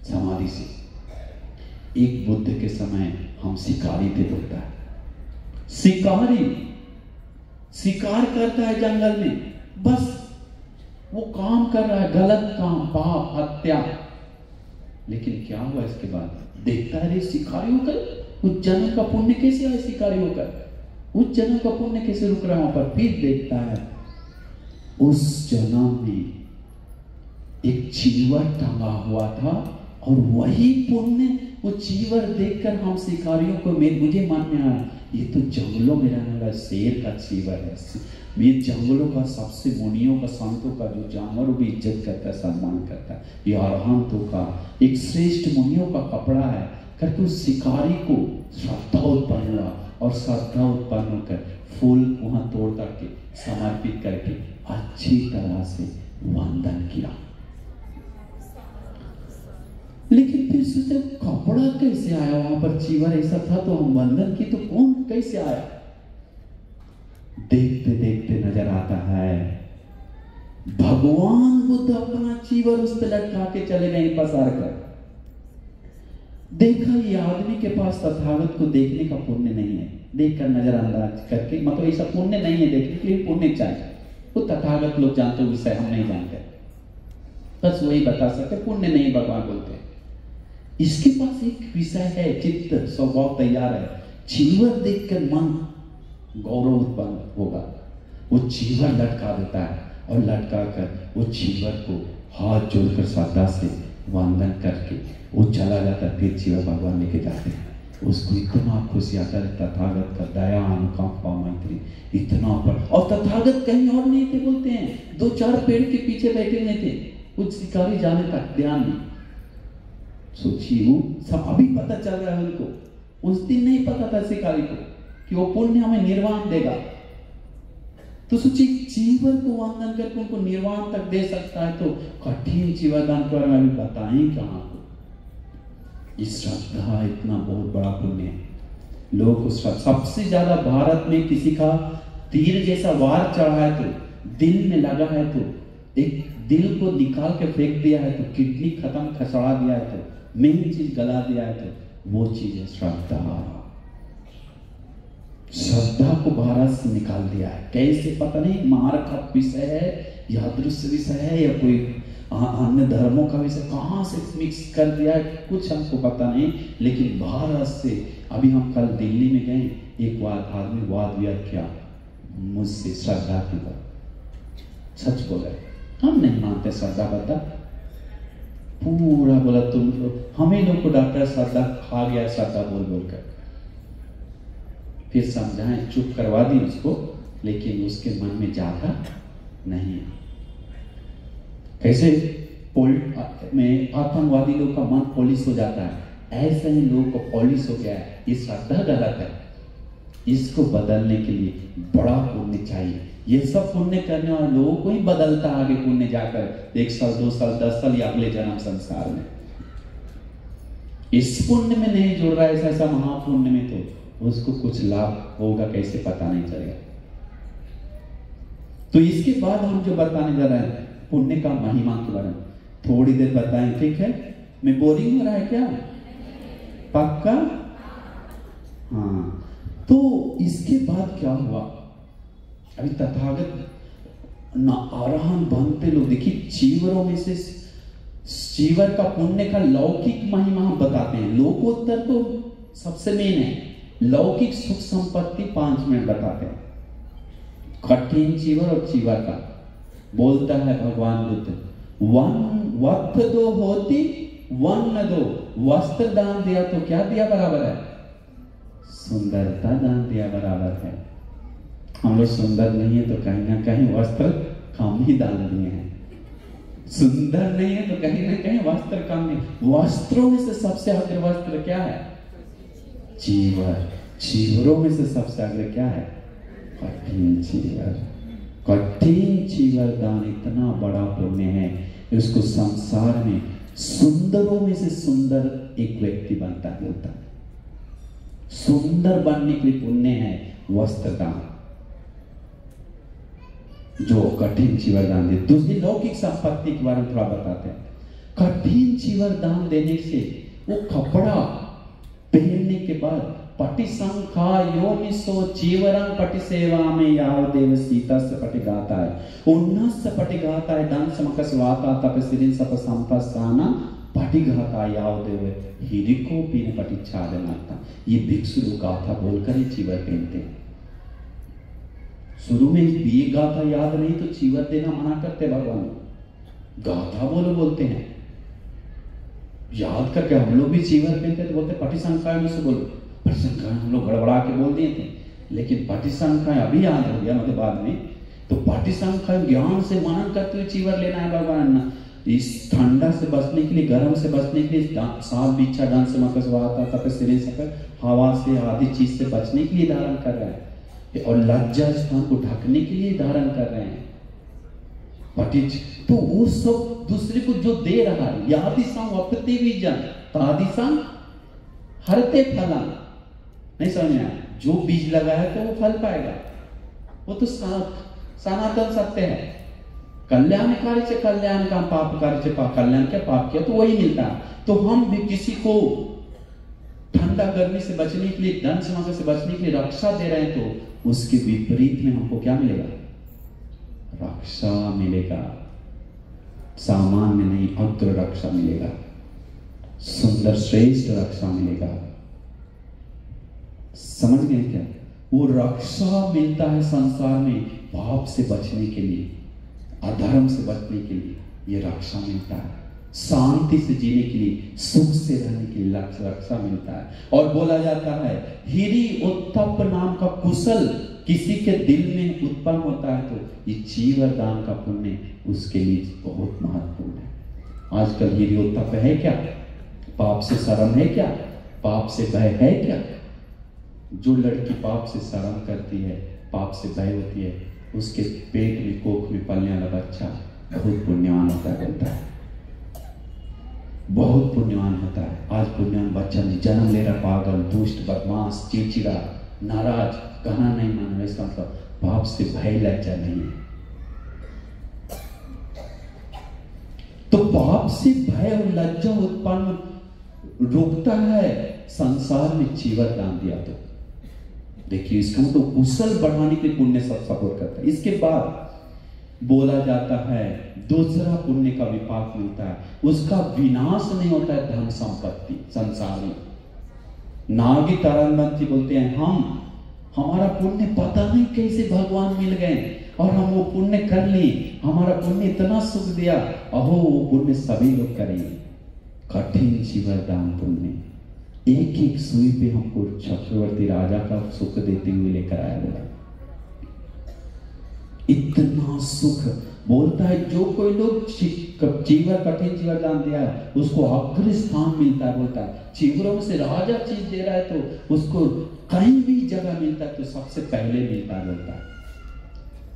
समाधि से। एक बुद्ध के समय हम शिकारी थे, बोलता है शिकारी शिकार करता है जंगल में, बस वो काम कर रहा है, गलत काम, पाप, हत्या। लेकिन क्या हुआ इसके बाद? देखता है शिकारी होकर उस जन्म का पुण्य कैसे आया, शिकारी होकर उस जन्म का पुण्य कैसे रुक रहा है वहां पर। फिर देखता है उस जन्म में एक चीवर टंगा हुआ था और वही पुण्य, वो चीवर देखकर हम शिकारियों को मुझे मन में आया, ये तो जंगलों में रहने वाला शेर का चीवर है, ये जंगलों का सबसे मुनियों का, संतों का, जो जानवरों की इज्जत करता है, सम्मान करता है, ये अरहंतों का एक श्रेष्ठ मुनियों का कपड़ा है करके उस शिकारी को श्रद्धा उत्पन्न हुआ। और श्रद्धा उत्पन्न होकर फूल वहां तोड़ करके समर्पित करके अच्छी तरह से वंदन किया। लेकिन फिर सोचा कपड़ा कैसे आया वहां पर, चीवर ऐसा था तो हम वंदन की तो कौन कैसे आया? देखते देखते नजर आता है भगवान बुद्ध अपना चीवर उस पर लटका के चले गए पसार कर। देखा ये आदमी के पास तथागत को देखने का पुण्य नहीं है, देखकर नजरअंदाज करके, मतलब ऐसा पुण्य नहीं है देखने के लिए, पुण्य चाहिए। वो तथागत लोग जानते विषय, हम नहीं जानते, बस वही बता सकते, पुण्य नहीं भगवान बोलते। इसके पास एक विषय है, चित्त स्वभाव तैयार है, चीवर देखकर मन गौरव उत्पन्न होगा, वो चीवर लटका देता है और लटका कर वो चीवर को हाथ जोड़कर श्रद्धा से वंदन करके वो चला जाता है। फिर चीवर भगवान लेके जाते हैं उसको। इतना खुशी आता है तथागत का दया, अनुकंपा, मैत्री इतना पर। और तथागत कहीं और नहीं थे, बोलते हैं 2-4 पेड़ के पीछे बैठे हुए थे, कुछ शिकारी जाने तक ध्यान नहीं। सोचिए वो सब अभी पता चल रहा है उनको, उस दिन नहीं पता था शिकारी को कि वो पुण्य हमें निर्वाण देगा। तो सोचिए चीवर को वंदन करके उनको निर्वाण तक दे सकता है, तो कठिन चीवर दान के बारे में अभी बताएं कहां को। इस श्रद्धा इतना बहुत बड़ा पुण्य है। लोग सबसे ज्यादा भारत में किसी का तीर जैसा वार चढ़ा है तो दिल में लगा है तो एक दिल को निकाल के फेंक दिया है तो किडनी खत्म खसड़ा दिया है तो मेन चीज गला दिया है तो वो चीज है श्रद्धा। श्रद्धा को भारत से निकाल दिया है, कैसे पता नहीं, मार का विषय है या दृश्य विषय है या कोई अन्य धर्मों का विषय, कहां से मिक्स कर दिया है कुछ हमको पता नहीं। लेकिन भारत से अभी हम कल दिल्ली में गए, एक आदमी वाद विवाद किया मुझसे श्रद्धा के ऊपर, सच बोले हम नहीं मानते श्रद्धा बद्धा, पूरा बोला तुम हमें लोग को डॉक्टर श्रद्धा खा गया श्रद्धा बोल बोल कर। फिर समझाएं, चुप करवा दी उसको, लेकिन उसके मन में जाता नहीं। कैसे में आतंकवादी लोग का मन पॉलिश हो जाता है, ऐसे ही लोग को पॉलिश हो गया है, ये श्रद्धा गलत है। इसको बदलने के लिए बड़ा पुण्य चाहिए। ये सब पुण्य करने वाले लोगों को ही बदलता आगे पुण्य जाकर 1 साल 2 साल 10 साल या अगले जन्म संसार में। इस पुण्य में नहीं जुड़ रहा है ऐसा महापुण्य में, तो उसको कुछ लाभ होगा कैसे पता नहीं चलेगा। तो इसके बाद हम जो बताने जा रहे हैं पुण्य का महिमा के बारे में थोड़ी देर बताएं, ठीक है? मैं बोरिंग हो रहा है क्या? पक्का? हाँ। तो इसके बाद क्या हुआ, अभी तथागत न अरहंत बनते लोग, देखिए चीवरों में से चीवर का पुण्य का लौकिक महिमा हम बताते हैं, लोकोत्तर तो सबसे मेन है, लौकिक सुख संपत्ति 5 मिनट बताते हैं। कठिन चीवर और चीवर का बोलता है भगवान बुद्ध, वस्त्र दो होती वन न दो, वस्त्र दान दिया तो क्या दिया बराबर है? सुंदरता दान दिया बराबर है। हम लोग सुंदर नहीं है तो कहीं ना कहीं वस्त्र कम ही दान दिए हैं, सुंदर नहीं है तो कहीं ना कहीं वस्त्र कम नहीं। वस्त्रों में से सबसे अग्र वस्त्र क्या है? चीवर। चीवरों में से सबसे अग्र क्या है? कठिन चीवर। कठिन चीवर दान इतना बड़ा पुण्य है, उसको संसार में सुंदरों में से सुंदर एक व्यक्ति बनता है, होता है। सुंदर बनने के लिए पुण्य है वस्त्र दान। जो कठिन चीवर दान दे। दूसरी लौकिक संपत्ति के बारे में थोड़ा बताते हैं। कठिन चीवर दान देने से वो कपड़ा पहनने के बाद पटिसंखा योनिसो चीवरं पटिसेवा में याव देव सीता से पटिगाता है उन्नस से पटिगाता है दंस मकस वाता तपसिरिन सप संपस्साना पटिगाता याव देव हिरिको पीने पटिच्छादनाता। ये भिक्षु लोग गाथा बोलकर ही चीवर पहनते हैं। शुरू में ये गाथा याद नहीं तो चीवर देना मना करते भगवान। गाथा बोलते हैं याद करके। हम लोग भी चीवर पहनते तो बोलते पटिसंख्या में से बोलो। पटिसंख्या हम लोग गड़बड़ा के बोल दिए थे, लेकिन पटिसंख्या अभी याद हो गया मतलब बाद में। तो पटिसंख्या ज्ञान से मनन करते हुए चीवर लेना है भगवान ना। इस ठंडा से बचने के लिए, गर्म से बचने के लिए, सांप बिच्छा डांस से मकस वाता तपस्या सकर हवा से आदि चीज से बचने के लिए धारण कर रहे हैं और लज्जा स्थान को ढकने के लिए धारण कर रहे हैं पटिच। तो वो सब दूसरे को जो दे रहा है यादिशा वपति बीजन तादिशा हरते फलन। नहीं समझ में आया? जो बीज लगाया तो वो फल पाएगा। वो तो सनातन सत्य है। कल्याण कार्य से कल्याण का, पाप कार्य से कल्याण के पाप किया तो वही मिलता है। तो हम भी किसी को ठंडा गर्मी से बचने के लिए, दंश मग से बचने के लिए रक्षा दे रहे हैं तो उसके विपरीत में हमको क्या मिलेगा? रक्षा मिलेगा। सामान्य नहीं, अग्र रक्षा मिलेगा, सुंदर श्रेष्ठ रक्षा मिलेगा। समझ गए क्या? वो रक्षा मिलता है संसार में पाप से बचने के लिए, अधर्म से बचने के लिए ये रक्षा मिलता है। शांति से जीने के लिए, सुख से रहने के लिए रक्षा मिलता है। और बोला जाता है हिरी उत्तप नाम का कुशल किसी के दिल में उत्पन्न होता है तो ये चीवर दान का पुण्य उसके लिए बहुत महत्वपूर्ण है। आजकल हिरी उत्तप है क्या? पाप से शर्म है क्या? पाप से भय है क्या? जो लड़की पाप से शर्म करती है, पाप से भय होती है, उसके पेट में, कोख में पलने वाला बच्चा बहुत पुण्यवान होता है, बोलता है बहुत पुण्यवान होता है। आज पुण्यवान बच्चा नहीं जन्म ले रहा, पागल, दुष्ट, बदमाश, चिड़चिड़ा, नाराज, कहना नहीं मानना, इसका मतलब पाप से भय लज्जा नहीं है। तो पाप से भय और लज्जा उत्पन्न रोकता है संसार में चीवर दान दिया तो। देखिए इसका तो कुशल बढ़ाने के पुण्य सब सपोर्ट करता है। इसके बाद बोला जाता है दूसरा पुण्य का विपाक मिलता है, उसका विनाश नहीं होता है धन संपत्ति संसार में। नागी तारनवंती बोलते हैं हमारा पुण्य पता नहीं कैसे भगवान मिल गए और हम वो पुण्य कर लिए, हमारा पुण्य इतना सुख दिया। अहो वो पुण्य सभी लोग करेंगे। कठिन चीवर दान पुण्य एक एक सुई पे हमको चक्रवर्ती राजा का सुख देते हुए लेकर आया गया। इतना सुख बोलता है जो कोई लोग चीवर कठिन चीवर दान दिया है उसको अग्र स्थान मिलता है। बोलता है चीवरों में से राजा चीज दे रहा है तो उसको कहीं भी जगह मिलता है तो सबसे पहले मिलता है। बोलता है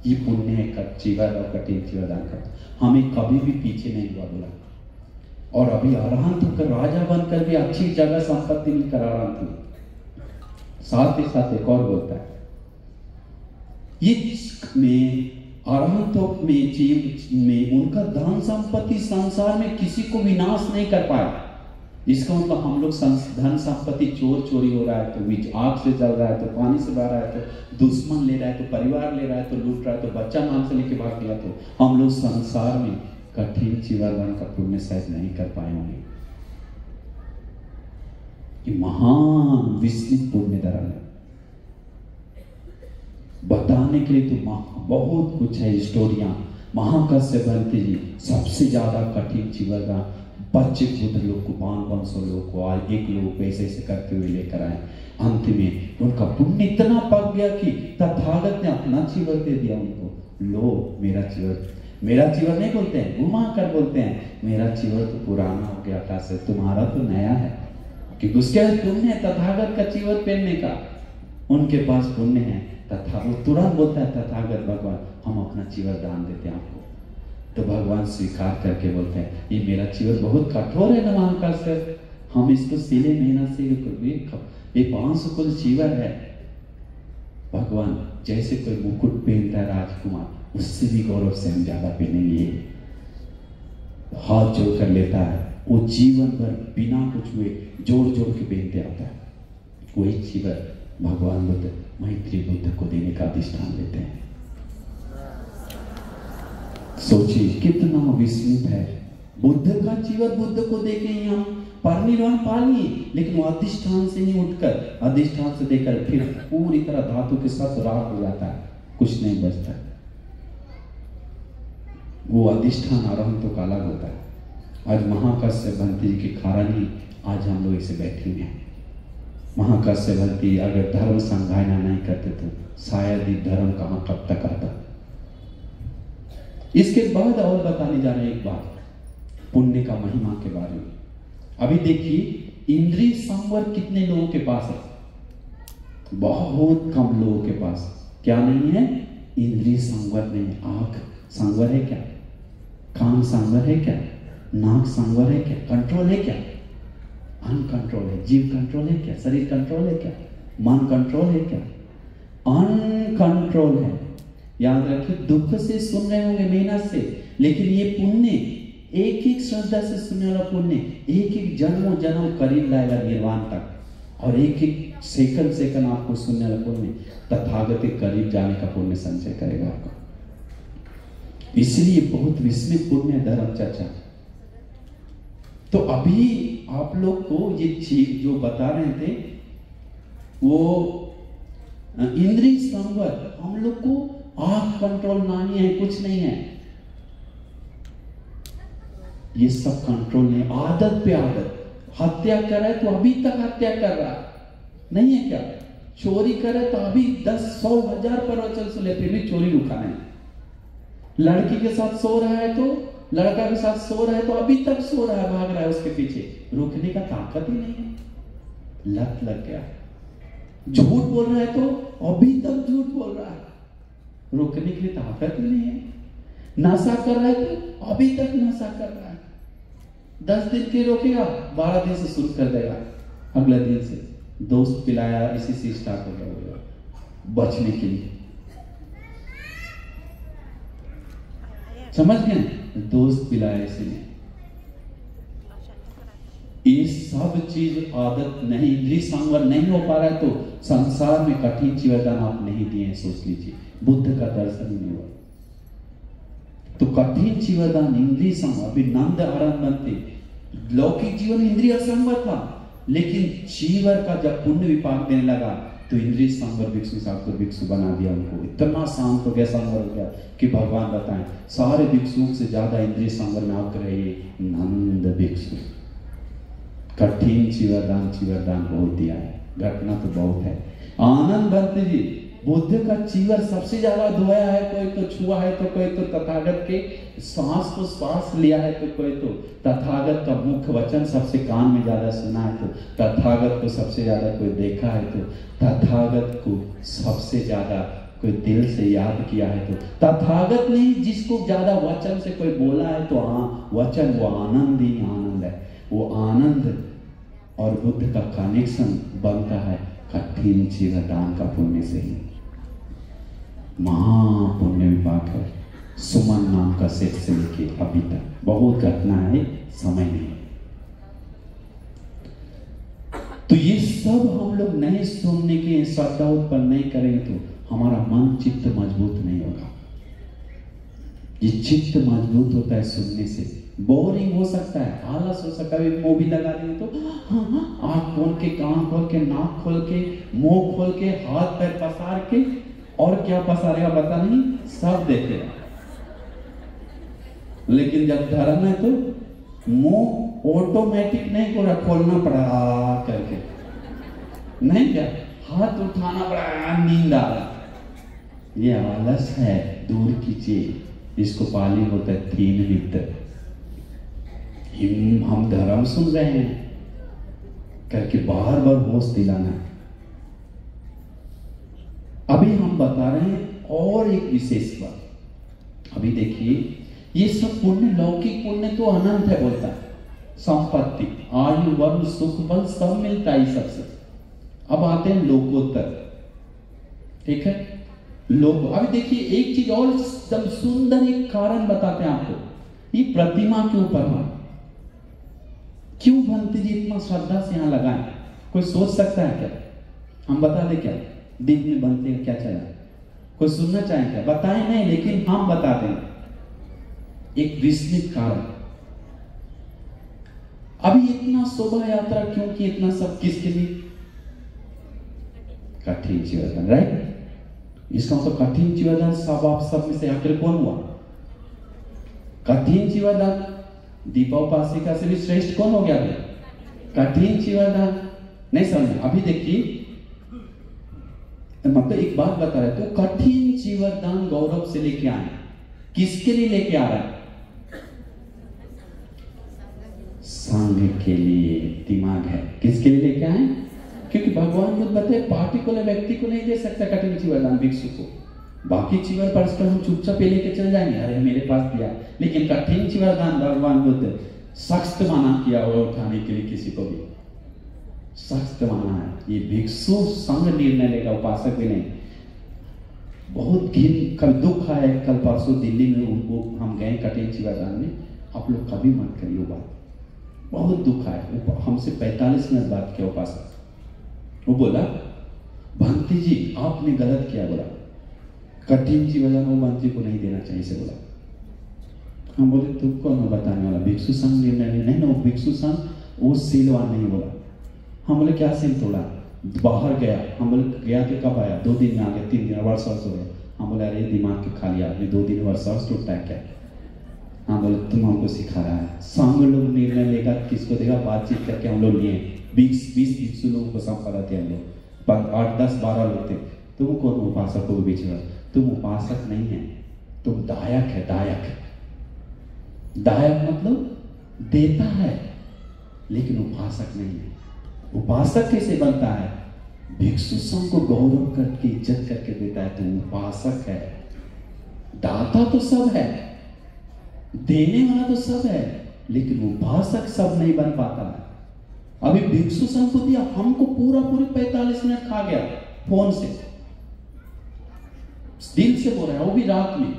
ये पुण्य है चीवर और कठिन चीवर दान करता, हमें कभी भी पीछे नहीं हुआ। बोला और अभी अरहंत होकर राजा बनकर भी अच्छी जगह संपत्ति मिलकर अरहंत हुई। साथ ही साथ एक और बोलता है में अरहंतों में जीव में उनका धन संपत्ति संसार में किसी को विनाश नहीं कर पाए। इसका मतलब हम लोग धन संपत्ति चोरी हो रहा है तो बीच आग से जल रहा है तो पानी से बह रहा है तो दुश्मन ले रहा है तो परिवार ले रहा है तो लूट रहा है तो बच्चा नाम से लेके भाग गया तो हम लोग संसार में कठिन चीवर दान का पुण्य शायद नहीं कर पाए होंगे। ये महान विस्तृत पुण्य धर्म है। बताने के लिए तो बहुत कुछ है स्टोरियां। महाकश्यप बनते जी सबसे ज्यादा कठिन चीवर दान बच्चे पुत्र लोग को 500 लोग को आज 1 लोग पैसे से करते हुए लेकर आए। अंत में उनका पुण्य इतना पक गया कि तथागत ने अपना चीवर दे दिया उनको। लो मेरा चीवर, मेरा चीवर नहीं बोलते हैं, घुमा कर बोलते हैं मेरा चीवर तो पुराना हो गया था से तुम्हारा तो नया है। क्योंकि उसके पास पुण्य है तथागत का चीवर पहनने का, उनके पास पुण्य है तथा वो तुरंत बोलता है तथागत भगवान हम अपना चीवर दान देते हैं आपको। तो भगवान स्वीकार करके बोलते हैं ये मेरा चीवर बहुत कठोर है ना महाकश्यप, हम इसको सिले मेहनत से ये 500 कुल चीवर है। भगवान जैसे कोई मुकुट पहनता है राजकुमार उससे भी गौरव से हम ज्यादा पहनेंगे। हाथ जोड़ कर लेता है, वो जीवन भर बिना कुछ हुए जोड़ जोड़ के पहनते आता है। वही जीवन भगवान बुद्ध मैत्री बुद्ध को देने का अधिष्ठान लेते हैं। सोचिए कितना विस्मित है। बुद्ध का जीवन बुद्ध को देके ही हम परिनिर्वाण पा लिए, लेकिन वो अधिष्ठान से नहीं उठकर, अधिष्ठान से देकर फिर पूरी तरह धातु के साथ राख हो जाता है, कुछ नहीं बचता। वो अधिष्ठान अरहंतों का अलग होता है। आज महाकश्यप भंती जी के कारण ही आज हम लोग इसे बैठे हुए हैं। महाकश्यप भंती अगर धर्म संगायना नहीं करते तो शायद ही धर्म कहां कब तक आता। इसके बाद और बताने जा रहे हैं एक बात, पुण्य का महिमा के बारे में। अभी देखिए इंद्रिय संवर कितने लोगों के पास है? बहुत कम लोगों के पास। क्या नहीं है? इंद्रिय संवर नहीं है। आंख संवर है क्या? कान संवर है क्या? नाक संवर है क्या? कंट्रोल है क्या? अनकंट्रोल है। जीव कंट्रोल है क्या? शरीर कंट्रोल है क्या? मन कंट्रोल है क्या? अनकंट्रोल है। याद रखिए, दुख से सुन रहे होंगे, मेहनत से, लेकिन ये पुण्य एक एक श्रद्धा से सुनने वाला पुण्य एक एक जन्मों जन्म करीब लाएगा निर्वाण तक, और एक एक सेकंड सेकंड आपको सुनने वाला पुण्य तथागत के करीब जाने का पुण्य संचय करेगा आपको। इसलिए बहुत विस्मित पुण्य धर्म चर्चा। तो अभी आप लोग को ये चीज जो बता रहे थे वो इंद्रिय संवर, हम लोग को आंख कंट्रोल नहीं है, कुछ नहीं है, ये सब कंट्रोल नहीं। आदत पे आदत। हत्या कर रहा है तो अभी तक हत्या कर रहा नहीं है क्या? चोरी करे तो अभी 10, 100, 1000 प्रवचन सुने फिर भी चोरी रुका नहीं। लड़की के साथ सो रहा है तो, लड़का के साथ सो रहा है तो अभी तक सो रहा है, भाग रहा है उसके पीछे, रुकने का ताकत ही नहीं है, लत लग गया। झूठ बोल रहा है तो अभी तक झूठ बोल रहा है, रुकने की ताकत ही नहीं है। नशा कर रहा है तो अभी तक नशा कर रहा है। 10 दिन के रोकेगा, 12 दिन से शुरू कर देगा, अगले दिन से दोस्त पिलाया, इसी से स्टार्ट हो गया बचने के लिए। समझ गए? दोस्त पिलाया इसलिए। ये सब चीज आदत नहीं, इंद्रिय संवर नहीं हो पा रहा है तो संसार में कठिन जीवदान आप नहीं दिए, सोच लीजिए। बुद्ध का दर्शन ही नहीं हुआ तो कठिन जीवदान इंद्रिय संवर। अभी नंद आरंभ बनते लौकिक जीवन इंद्रिय संवर था, लेकिन जीवर का जब पुण्य विपाक देने लगा तो इंद्रिय संवर भिक्षु साहब को भिक्षु बना दिया। उनको इतना शांत हो गया, संवर हो गया कि भगवान बताएं सारे भिक्षुओं से ज्यादा इंद्रिय संवर में आप रहे नंद भिक्षु। कठिन जीवरदान बहुत दिया है, घटना तो बहुत है। आनंद भक्त जी बुद्ध का चीवर सबसे ज्यादा धोया है, कोई तो छुआ है तो कोई तो तथागत के सांस को श्वास लिया है तो कोई तो तथागत का मुख्य वचन सबसे कान में ज्यादा सुना है तो तथागत को सबसे ज्यादा कोई देखा है तो तथागत को सबसे ज्यादा कोई दिल से याद किया है तो तथागत नहीं, जिसको ज्यादा वचन से कोई बोला है तो वचन वो आनंद ही आनंद है। वो आनंद और बुद्ध का कनेक्शन बनता है कठिन जीवदान का पुण्य से ही। महापुण्य विपाक है। सुमन नाम का सेठ से लेके अभी तक बहुत घटना है, समय नहीं। तो ये सब हम लोग नहीं सुनने के, श्रद्धा उत्पन्न नहीं करेंगे तो हमारा मन चित्त मजबूत नहीं होगा। ये चित्त मजबूत होता है सुनने से। बोरिंग हो सकता है, आलस हो सकता है, मूवी लगा देंगे तो आंख खोल के, कान खोल के, नाक खोल के, मुंह खोल के, हाथ पैर पसार के, और क्या पसारेगा पता नहीं, सब देखेगा। लेकिन जब धर्म है तो मुंह ऑटोमेटिक नहीं खोलना पड़ा करके, नहीं क्या हाथ उठाना पड़ा, नींद आ रहा, ये आलस है, दूर कीजिए। इसको पाली होता है तीन वित्त। हम धर्म सुन रहे हैं करके बार बार होश दिलाना। अभी हम बता रहे हैं और एक विशेष बात। अभी देखिए ये सब पुण्य, लौकिक पुण्य तो अनंत है, बोलता है संपत्ति, आयु, वर्ण, सुख, बल सब मिलता है सबसे। अब आते हैं लोकोत्तर, ठीक है। लोग अभी देखिए एक चीज और एकदम सुंदर एक कारण बताते हैं आपको, ये प्रतिमा के ऊपर हम क्यों भंते जी इतना श्रद्धा से यहाँ लगाए? कोई सोच सकता है क्या? हम बता दें क्या दिन में बनते हैं, क्या चला? कोई सुनना चाहे क्या? बताएं नहीं, लेकिन हम बता दें एक विस्मित कारण। अभी इतना शोभा यात्रा क्यों की? इतना सब किसके लिए? कठिन जीवदान, राइट? इसका मतलब कठिन जीवदान सब आप सब में से आखिर कौन हुआ? कठिन जीवदान दीपा उपासिका से भी श्रेष्ठ कौन हो गया? कठिन जीवदान। नहीं समझ? अभी देखिए मतलब एक बात बता रहे, तो कठिन जीवदान गौरव से लेके आए, किसके लिए लेके आ रहा है? संघ के लिए। दिमाग है, किसके लिए लेके आए? क्योंकि भगवान खुद बताए पार्टिकुलर व्यक्ति को नहीं दे सकता कठिन जीवदान, भिक्षु को। बाकी जीवन परस्पर हम चुपचाप लेके चल जाएंगे, अरे मेरे पास दिया, लेकिन कठिन जीवदान भगवान बुद्ध सख्त माना किया और उठाने के लिए किसी को भी सख्त माना है। ये भिक्षु संघ निर्णय लेगा, उपासक भी नहीं। बहुत घिन कल दुख है, कल परसों दिल्ली में उनको हम गए कठिन जीवदान में, आप लोग कभी मत करिए वो बात, बहुत दुख है। हमसे 45 मिनट बात किया उपासक, वो बोला भंती जी आपने गलत किया, बोला कठिन जीवदान वो भंती को नहीं देना चाहिए से बोला। हम बोले तुमको मैं बताने वाला, भिक्षु संघ निर्णय नहीं ना, वो भिक्षु संघ वो सीलवान नहीं। बोला हम बोले क्या सील तोड़ा? बाहर गया। हम बोले गया तो कब आया? 2 दिन में आ गया, 3 दिन वर्ष हो गया। हम बोले अरे दिमाग के खाली आदमी 2 दिन वर्ष टूटता है क्या? हाँ बोले तुम हमको सिखा रहा है। संघ लोग निर्णय लेगा, किसको देगा? बातचीत करके हम लोग लिए 20 भिक्षु लोगों को संपदा थे हम लोग, 8, 10, 12 लोग थे। तुम कौन उपासक को बीच में? तुम उपासक नहीं है, तुम दायक है। दायक दायक मतलब देता है, लेकिन उपासक नहीं है। उपासक कैसे बनता है? भिक्षु संघ को गौरव करके इज्जत करके देता है, तो उपासक है। दाता तो सब है, देने वाला तो सब है, लेकिन उपासक सब नहीं बन पाता है। अभी भिक्षु संघ को दिया, हमको पूरी 45 मिनट खा गया फोन से, दिल से बोल रहा है, वो भी रात में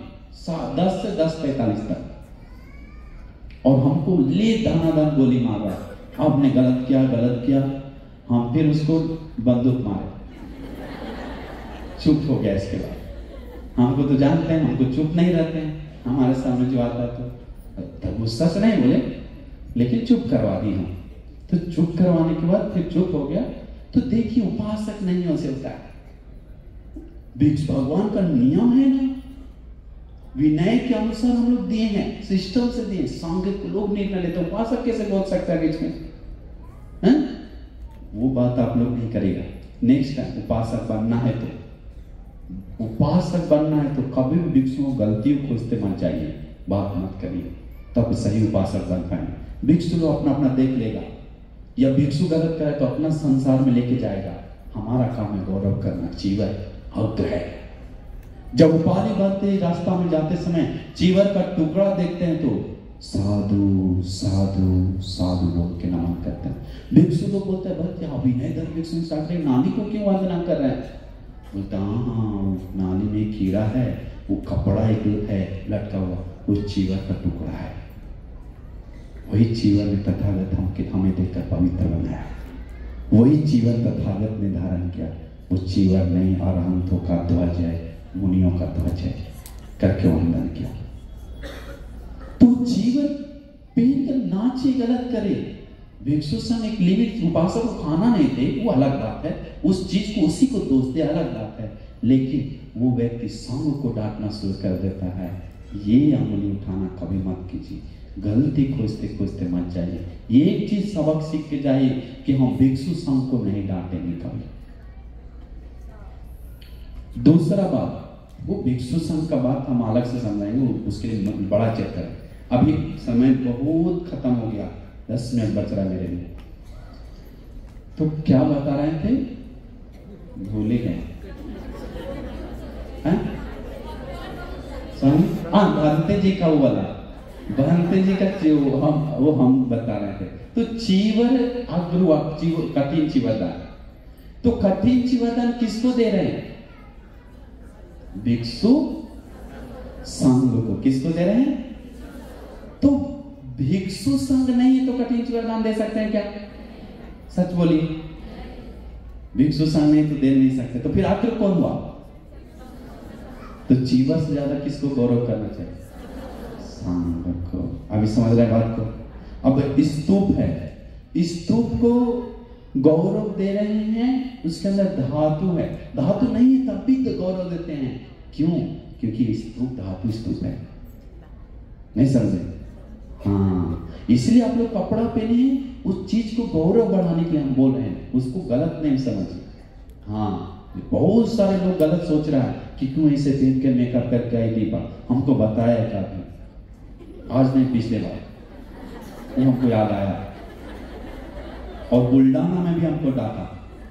10 से 10:45 तक, और हमको ले दानादान गोली मारा। आपने गलत किया। हम फिर उसको बंदूक मारे, चुप हो गया। इसके बाद हमको तो जानते हैं, हमको चुप नहीं रहते हैं, हमारे सामने जो आता तो गुस्सा से नहीं बोले, लेकिन चुप करवा दी हम। तो चुप करवाने के बाद फिर चुप हो गया। तो देखिए उपासक नहीं हो सकता है, भगवान का नियम है ना, विनय के अनुसार हम लोग दिए हैं, सिस्टम से दिए। संघ को लोग निर्णय लेते, उपासक कैसे बोल सकता है बीच में? है वो बात आप लोग नहीं करेगा। नेक्स्ट टाइम उपासक बनना है तो कभी भी भिक्षु को गलतियों खोजते मत जाइए, बात मत करिए, तब सही उपासक बन पाएंगे। भिक्षु तो अपना अपना देख लेगा, या भिक्षु गलत करे तो अपना संसार में लेके जाएगा। हमारा काम है गौरव करना, चीवर और है। जब उपाधि बनते रास्ता में जाते समय चीवर का टुकड़ा देखते हैं तो साधु साधु साधु बोल के नमन करते हैं। भिक्षु तो बोलते हैं भक्त अभिनय धर्म भिक्षु साकरे नानी को क्यों वंदना कर रहे हैं? बोलता हाँ नानी में कीड़ा है, वो कपड़ा एक है लटका हुआ, वो चीवर का टुकड़ा है। वही चीवर में तथागत हमें देखकर पवित्र बनाया, वही चीवर तथागत ने धारण किया। वो चीवर नहीं अरहंतों का ध्वज है, मुनियों का ध्वज है, करके वंदन किया। तो जीवन पहन कर नाचे गलत करे, भिक्षु संघ एक लिमिट, उपासक को खाना नहीं दे वो अलग बात है, उस चीज को उसी को दोष दे अलग बात है, लेकिन वो व्यक्ति संघ को डांटना शुरू कर देता है। ये अंगुली उठाना कभी मत कीजिए, गलती खोजते खोजते मत जाइए। ये एक चीज सबक सीख के जाइए कि हम भिक्षु संघ को नहीं डांटेंगे कभी। दूसरा बात, वो भिक्षु संघ का बात हम अलग से समझाएंगे, उसके लिए बड़ा चैप्टर है। अभी समय बहुत खत्म हो गया, 10 मिनट बच रहा है मेरे लिए। तो क्या बता रहे थे, भूल ही गए। भंते जी का वो वाला, भंते जी का वो हम बता रहे थे। तो चीवर अग्रु कठिन चीवरदान, तो कठिन चीवरदान किसको दे रहे हैं? भिक्षु संघ को। किसको दे रहे हैं? तो भिक्षु संघ नहीं है तो कठिन वरदान दे सकते हैं क्या? सच बोलिए, भिक्षु संघ नहीं तो दे नहीं सकते, तो फिर आखिर कौन हुआ? तो जीवन से ज्यादा किसको गौरव करना चाहिए? संघ को। अभी समझ रहे बात को? अब स्तूप है, स्तूप को गौरव दे रहे हैं, उसके अंदर धातु है, धातु नहीं है तब भी तो गौरव देते हैं। क्यों? क्योंकि स्तूप धातु स्तूप है। नहीं समझे? हाँ, इसलिए आप लोग कपड़ा पहने हैं, उस चीज को गौरव बढ़ाने के लिए हम बोल रहे हैं, उसको गलत नहीं समझिए। हाँ, बहुत सारे लोग गलत सोच रहा है कि क्यों ऐसे पहन के मेकअप करके आई दीपा, हमको बताया क्या था? आज नहीं, पिछले बार हमको याद आया। और बुल्डाना में भी हमको डांटा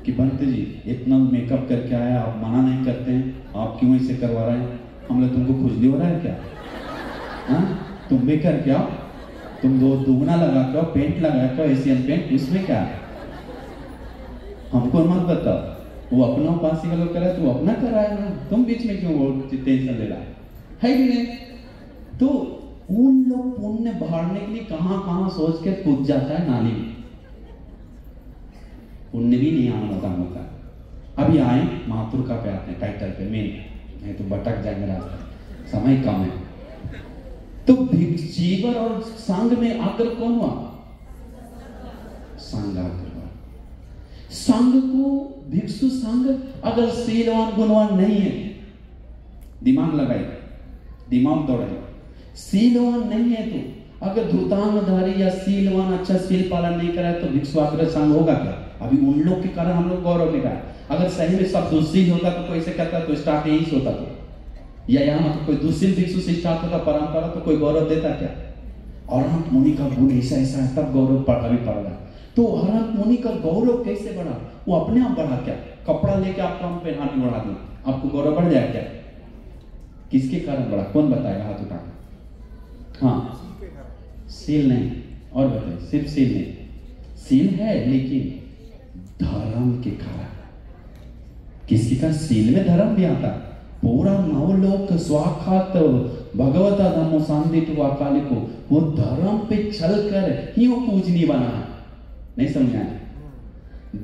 कि बंते जी इतना मेकअप करके आया, आप मना नहीं करते हैं, आप क्यों ऐसे करवा रहे हैं? हमने तुमको खुजली हो रहा है क्या? हाँ, तुम भी कर क्या, तुम दो दुगना लगा के पेंट लगा के एशियन पेंट, उसमें क्या है? हमको मत बताओ, वो अपना उपासी का लोग कर रहा है, तू अपना कर रहा है ना, तुम बीच में क्यों वो टेंशन ले रहा है कि नहीं? तो उन लोग पुण्य बढ़ाने के लिए कहां कहां सोच के कूद जाता है नाली में। पुण्य भी नहीं आना होता। अभी आए महापुर का पे आते हैं टाइटल पे, मेन नहीं तो भटक जाएंगे रास्ते, समय कम है। तो जीवन और संघ में आकर कौन हुआ? संघ आकर हुआ। संघ को भिक्षु संघ अगर शीलवान गुणवान नहीं है, दिमाग लगाइए, दिमाग दौड़ाइए, शीलवान नहीं है तो अगर धूतांगधारी या शीलवान अच्छा शील पालन नहीं करा तो भिक्षु आग्रह संघ होगा क्या? अभी उन लोग के कारण हम लोग गौरव नहीं रहा। अगर सही में सब दुशील होता तो कोई से कहता तो स्टार्ट यही होता तो, या यहाँ मतलब कोई दुशील भिक्षु से स्टार्ट होता परंपरा तो कोई गौरव देता क्या? अरहंत मुनि का गुण ऐसा ऐसा है तब गौरव अभी पड़ रहा। तो अरहंत मुनि का गौरव कैसे बढ़ा? वो अपने आप बढ़ा क्या? कपड़ा लेके आपको हम पे हाथ बढ़ा दें, आपको गौरव बढ़ जाए क्या? किसके कारण बढ़ा? कौन बताएगा? हाथ उठा। हाँ, सील नहीं, और बताइए, सिर्फ सील नहीं, सील है लेकिन धर्म के कारण। किसके कारण? सील में धर्म भी आता। पूरा नवलोक स्वाखात भगवता धर्मो सांदित वाकाली को वो धर्म पे चलकर ही वो पूजनीय बना है। नहीं समझा?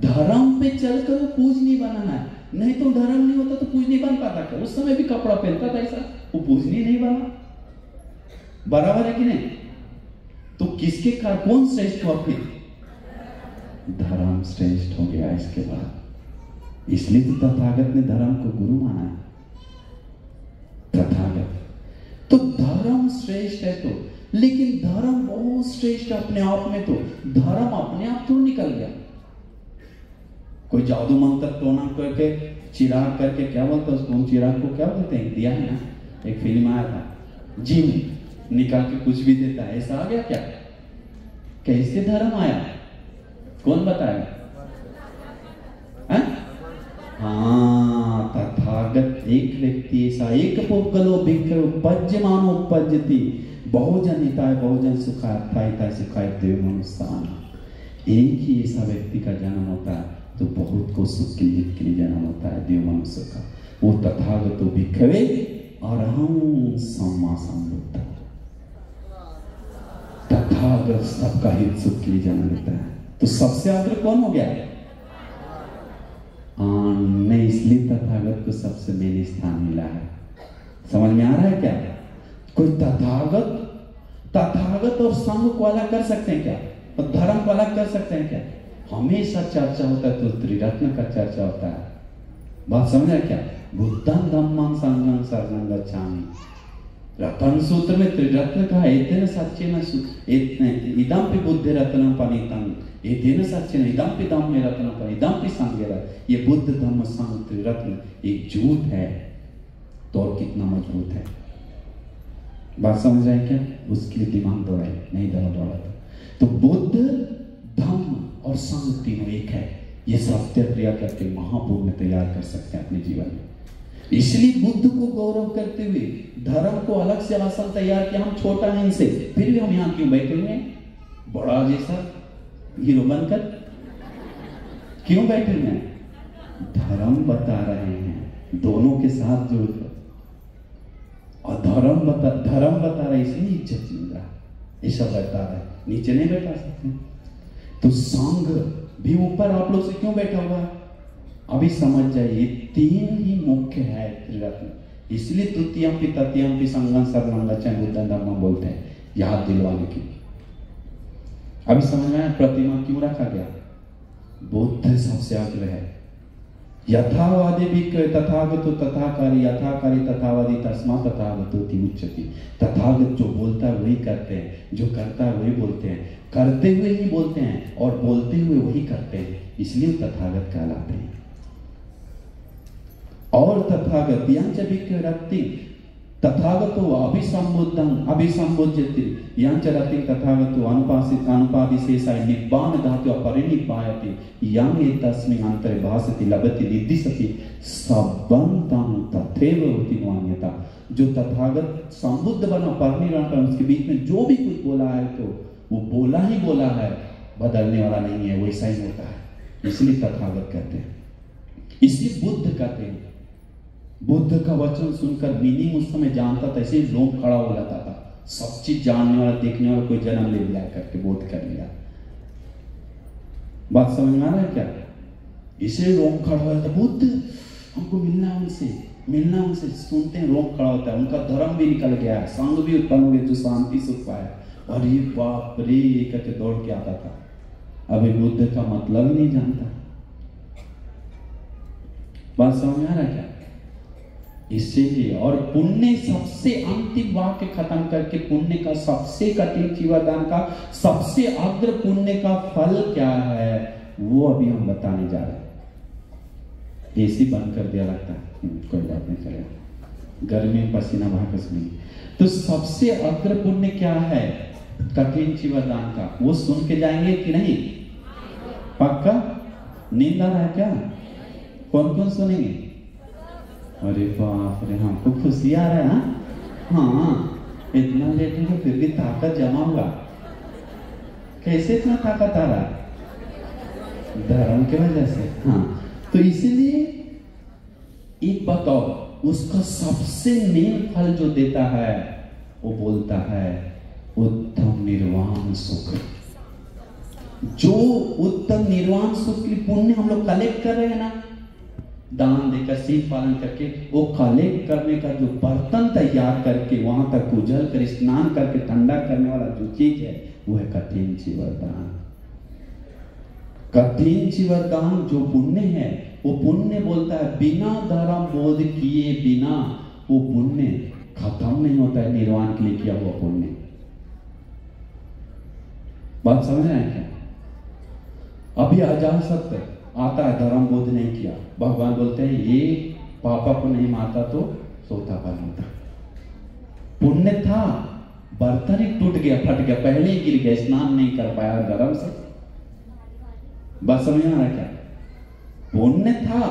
धर्म पे चलकर वो पूजनीय बना है, नहीं तो धर्म नहीं होता तो पूजनीय बन पाता क्या? उस समय भी कपड़ा पहनता था ऐसा, वो पूजनीय नहीं बना। बराबर है कि नहीं? तो किसके कारण कौन श्रेष्ठ हुआ? फिर धर्म श्रेष्ठ हो गया इसके बाद। इसलिए तो तथागत ने धर्म को गुरु माना है। तथागत तो धर्म श्रेष्ठ है, तो लेकिन धर्म बहुत श्रेष्ठ अपने आप में, तो धर्म अपने आप क्यों निकल गया? कोई जादू मंत्र टोना करके चिराग करके, क्या बोलते हैं उसको, चिराग को क्या बोलते हैं? दिया है ना, एक फिल्म आया था, जिन निकाल के कुछ भी देता है, ऐसा आ गया क्या? कैसे धर्म आया? कौन बताएगा? हाँ, तथागत एक व्यक्ति ऐसा, एक पुगलो भिक्षु पज्यमानो पज्यति बहुजन हिताय बहुजन सुखाय अर्थाय सुखाय देव मनुष्यान। एक ही ऐसा व्यक्ति का जन्म होता है तो बहुत को सुख के लिए जन्म होता है देव मनुष्य का। वो तथागतो भिक्षवे अरहं सम्मा संबुद्ध। तथागत सबका हित सुख के लिए जन्म लेता है। तो सबसे आगे कौन हो गया? नहीं, इसलिए तथागत को सबसे मेन स्थान मिला है। समझ में आ रहा है क्या? कोई तथागत और संघ को अलग कर सकते हैं क्या? और धर्म को अलग कर सकते हैं क्या? हमेशा चर्चा होता है तो त्रिरत्न का चर्चा होता है। बात समझ रहे क्या? बुद्धं धम्मं संघं शरणं गच्छामि। रत्न सूत्र में त्रिरत्न कहा, एतेन सत्येन इदम्पि बुद्धि रत्नं पनीतं, एतेन सत्येन इदम्पि धम्मे रत्नं पनीतं, इदम्पि संघेन। ये बुद्ध धम्म संघ त्रिरत्न एक जूट है तो और कितना मजबूत है। बात समझ रहे हैं क्या? उसके लिए दिमाग दौड़ाए, नहीं दौड़ा तो बुद्ध धम्म और संघ तीनों एक है। ये सत्य क्रिया करके महापुरुष तैयार कर सकते हैं अपने जीवन में। इसलिए बुद्ध को गौरव करते हुए धर्म को अलग से आसन तैयार किया। हम छोटा है इनसे, फिर भी हम यहाँ क्यों बैठे हुए हैं बड़ा जैसा हीरो बनकर? क्यों बैठे हुए हैं? धर्म बता रहे हैं, दोनों के साथ जुड़ कर और धर्म बता रहा है, इसलिए इज्जत मिल रहा है, ये सब बता रहा है, नीचे नहीं बैठा सकते। तो संघ भी ऊपर आप लोग से क्यों बैठा हुआ है? अभी समझ जाइए, तीन ही मुख्य है त्रिरत्न, इसलिए तृतीयम्पि तृतीयम्पि संगम सर्वंगच्छ बुद्धं धम्मं बोलते हैं, याद दिलवाने के लिए। अभी समझ में आया प्रतिमा क्यों रखा गया? बुद्ध सबसे अग्र है। यथावादी भी तथागतो तथाकारी, यथाकारी तथावादी तस्मा तथागतो उच्यते। तथागत जो बोलता है वही करते हैं, जो करता है वही बोलते हैं, करते हुए ही बोलते हैं और बोलते हुए वही करते हैं, इसलिए तथागत कहलाते हैं। और तथागत यांच विक्रति तथागतो अभिसंबुध्यति यांच रति तथागतो अनुपादिशेषाय निब्बान धातु अपरिनिब्बायते यं एतस्मिन् अंतरे भासति लभति निद्दिशति सबन्तं तथैव उतिन्वान्यता। जो तथागत संबुद्ध बना परिनिर्वाण, उसके बीच में जो भी कुछ बोला है तो वो बोला ही बोला है, बदलने वाला नहीं है, वैसा ही होता है, इसलिए तथागत कहते हैं। इसलिए बुद्ध कहते हैं। बुद्ध का वचन सुनकर मीनिंग उस समय जानता था, ऐसे लोग खड़ा हो जाता था, सब चीज जानने वाला, देखने वाला, कोई जन्म ले लिया करके बोध कर लिया। बात समझ में आ रहा है क्या? इसे रोम खड़ा हो जाता, बुद्ध हमको मिलना उनसे सुनते हैं, रोम खड़ा होता है, उनका धर्म भी निकल गया है, संघ भी उत्पन्न हो गया जो शांति सुख पाया, और ये बाप रे करके दौड़ के आता था। अभी बुद्ध का मतलब ही नहीं जानता। बात समझ में आ रहा है क्या? इसीलिए और पुण्य सबसे अंतिम वाक्य खत्म करके, पुण्य का सबसे कठिन जीवदान का सबसे अग्र पुण्य का फल क्या है वो अभी हम बताने जा रहे हैं। एसी बंद कर दिया लगता है, कोई बात नहीं, चलेगा, गर्मी में पसीना बहा के सुनिए। तो सबसे अग्र पुण्य क्या है कठिन जीवदान का, वो सुन के जाएंगे कि नहीं? पक्का? नींद आ रहा है क्या? कौन कौन सुनेंगे? अरे बाप रे, हमको खुशी आ रहा है। हाँ, इतना लेट है फिर भी ताकत जमा हुआ। कैसे इतना ताकत आ रहा? धर्म के वजह से। हाँ, तो इसीलिए एक बताओ, उसका सबसे मेन फल जो देता है वो बोलता है उत्तम निर्वाण सुख। जो उत्तम निर्वाण सुख की पुण्य हम लोग कलेक्ट कर रहे हैं ना, दान देकर, सीख पालन करके, वो कलेक्ट करने का जो बर्तन तैयार करके वहां तक उजल कर स्नान करके ठंडा करने वाला जो चीज है वो है कठिन जीवरदान। कठिन जीवरदान जो पुण्य है, वो पुण्य बोलता है बिना धर्म बोध किए बिना वो पुण्य खत्म नहीं होता है, निर्वाण के लिए किया हुआ पुण्य। बात समझ रहे हैं क्या? अभी अजातशत्रु आता है, धर्म बोध नहीं किया, भगवान बोलते हैं ये पापा को नहीं मारता तो सोता पर होता। पुण्य था, बर्तन ही टूट गया, फट गया, पहले ही गिर गया, स्नान नहीं कर पाया गर्म से। बस समझ में आ रहा क्या? पुण्य था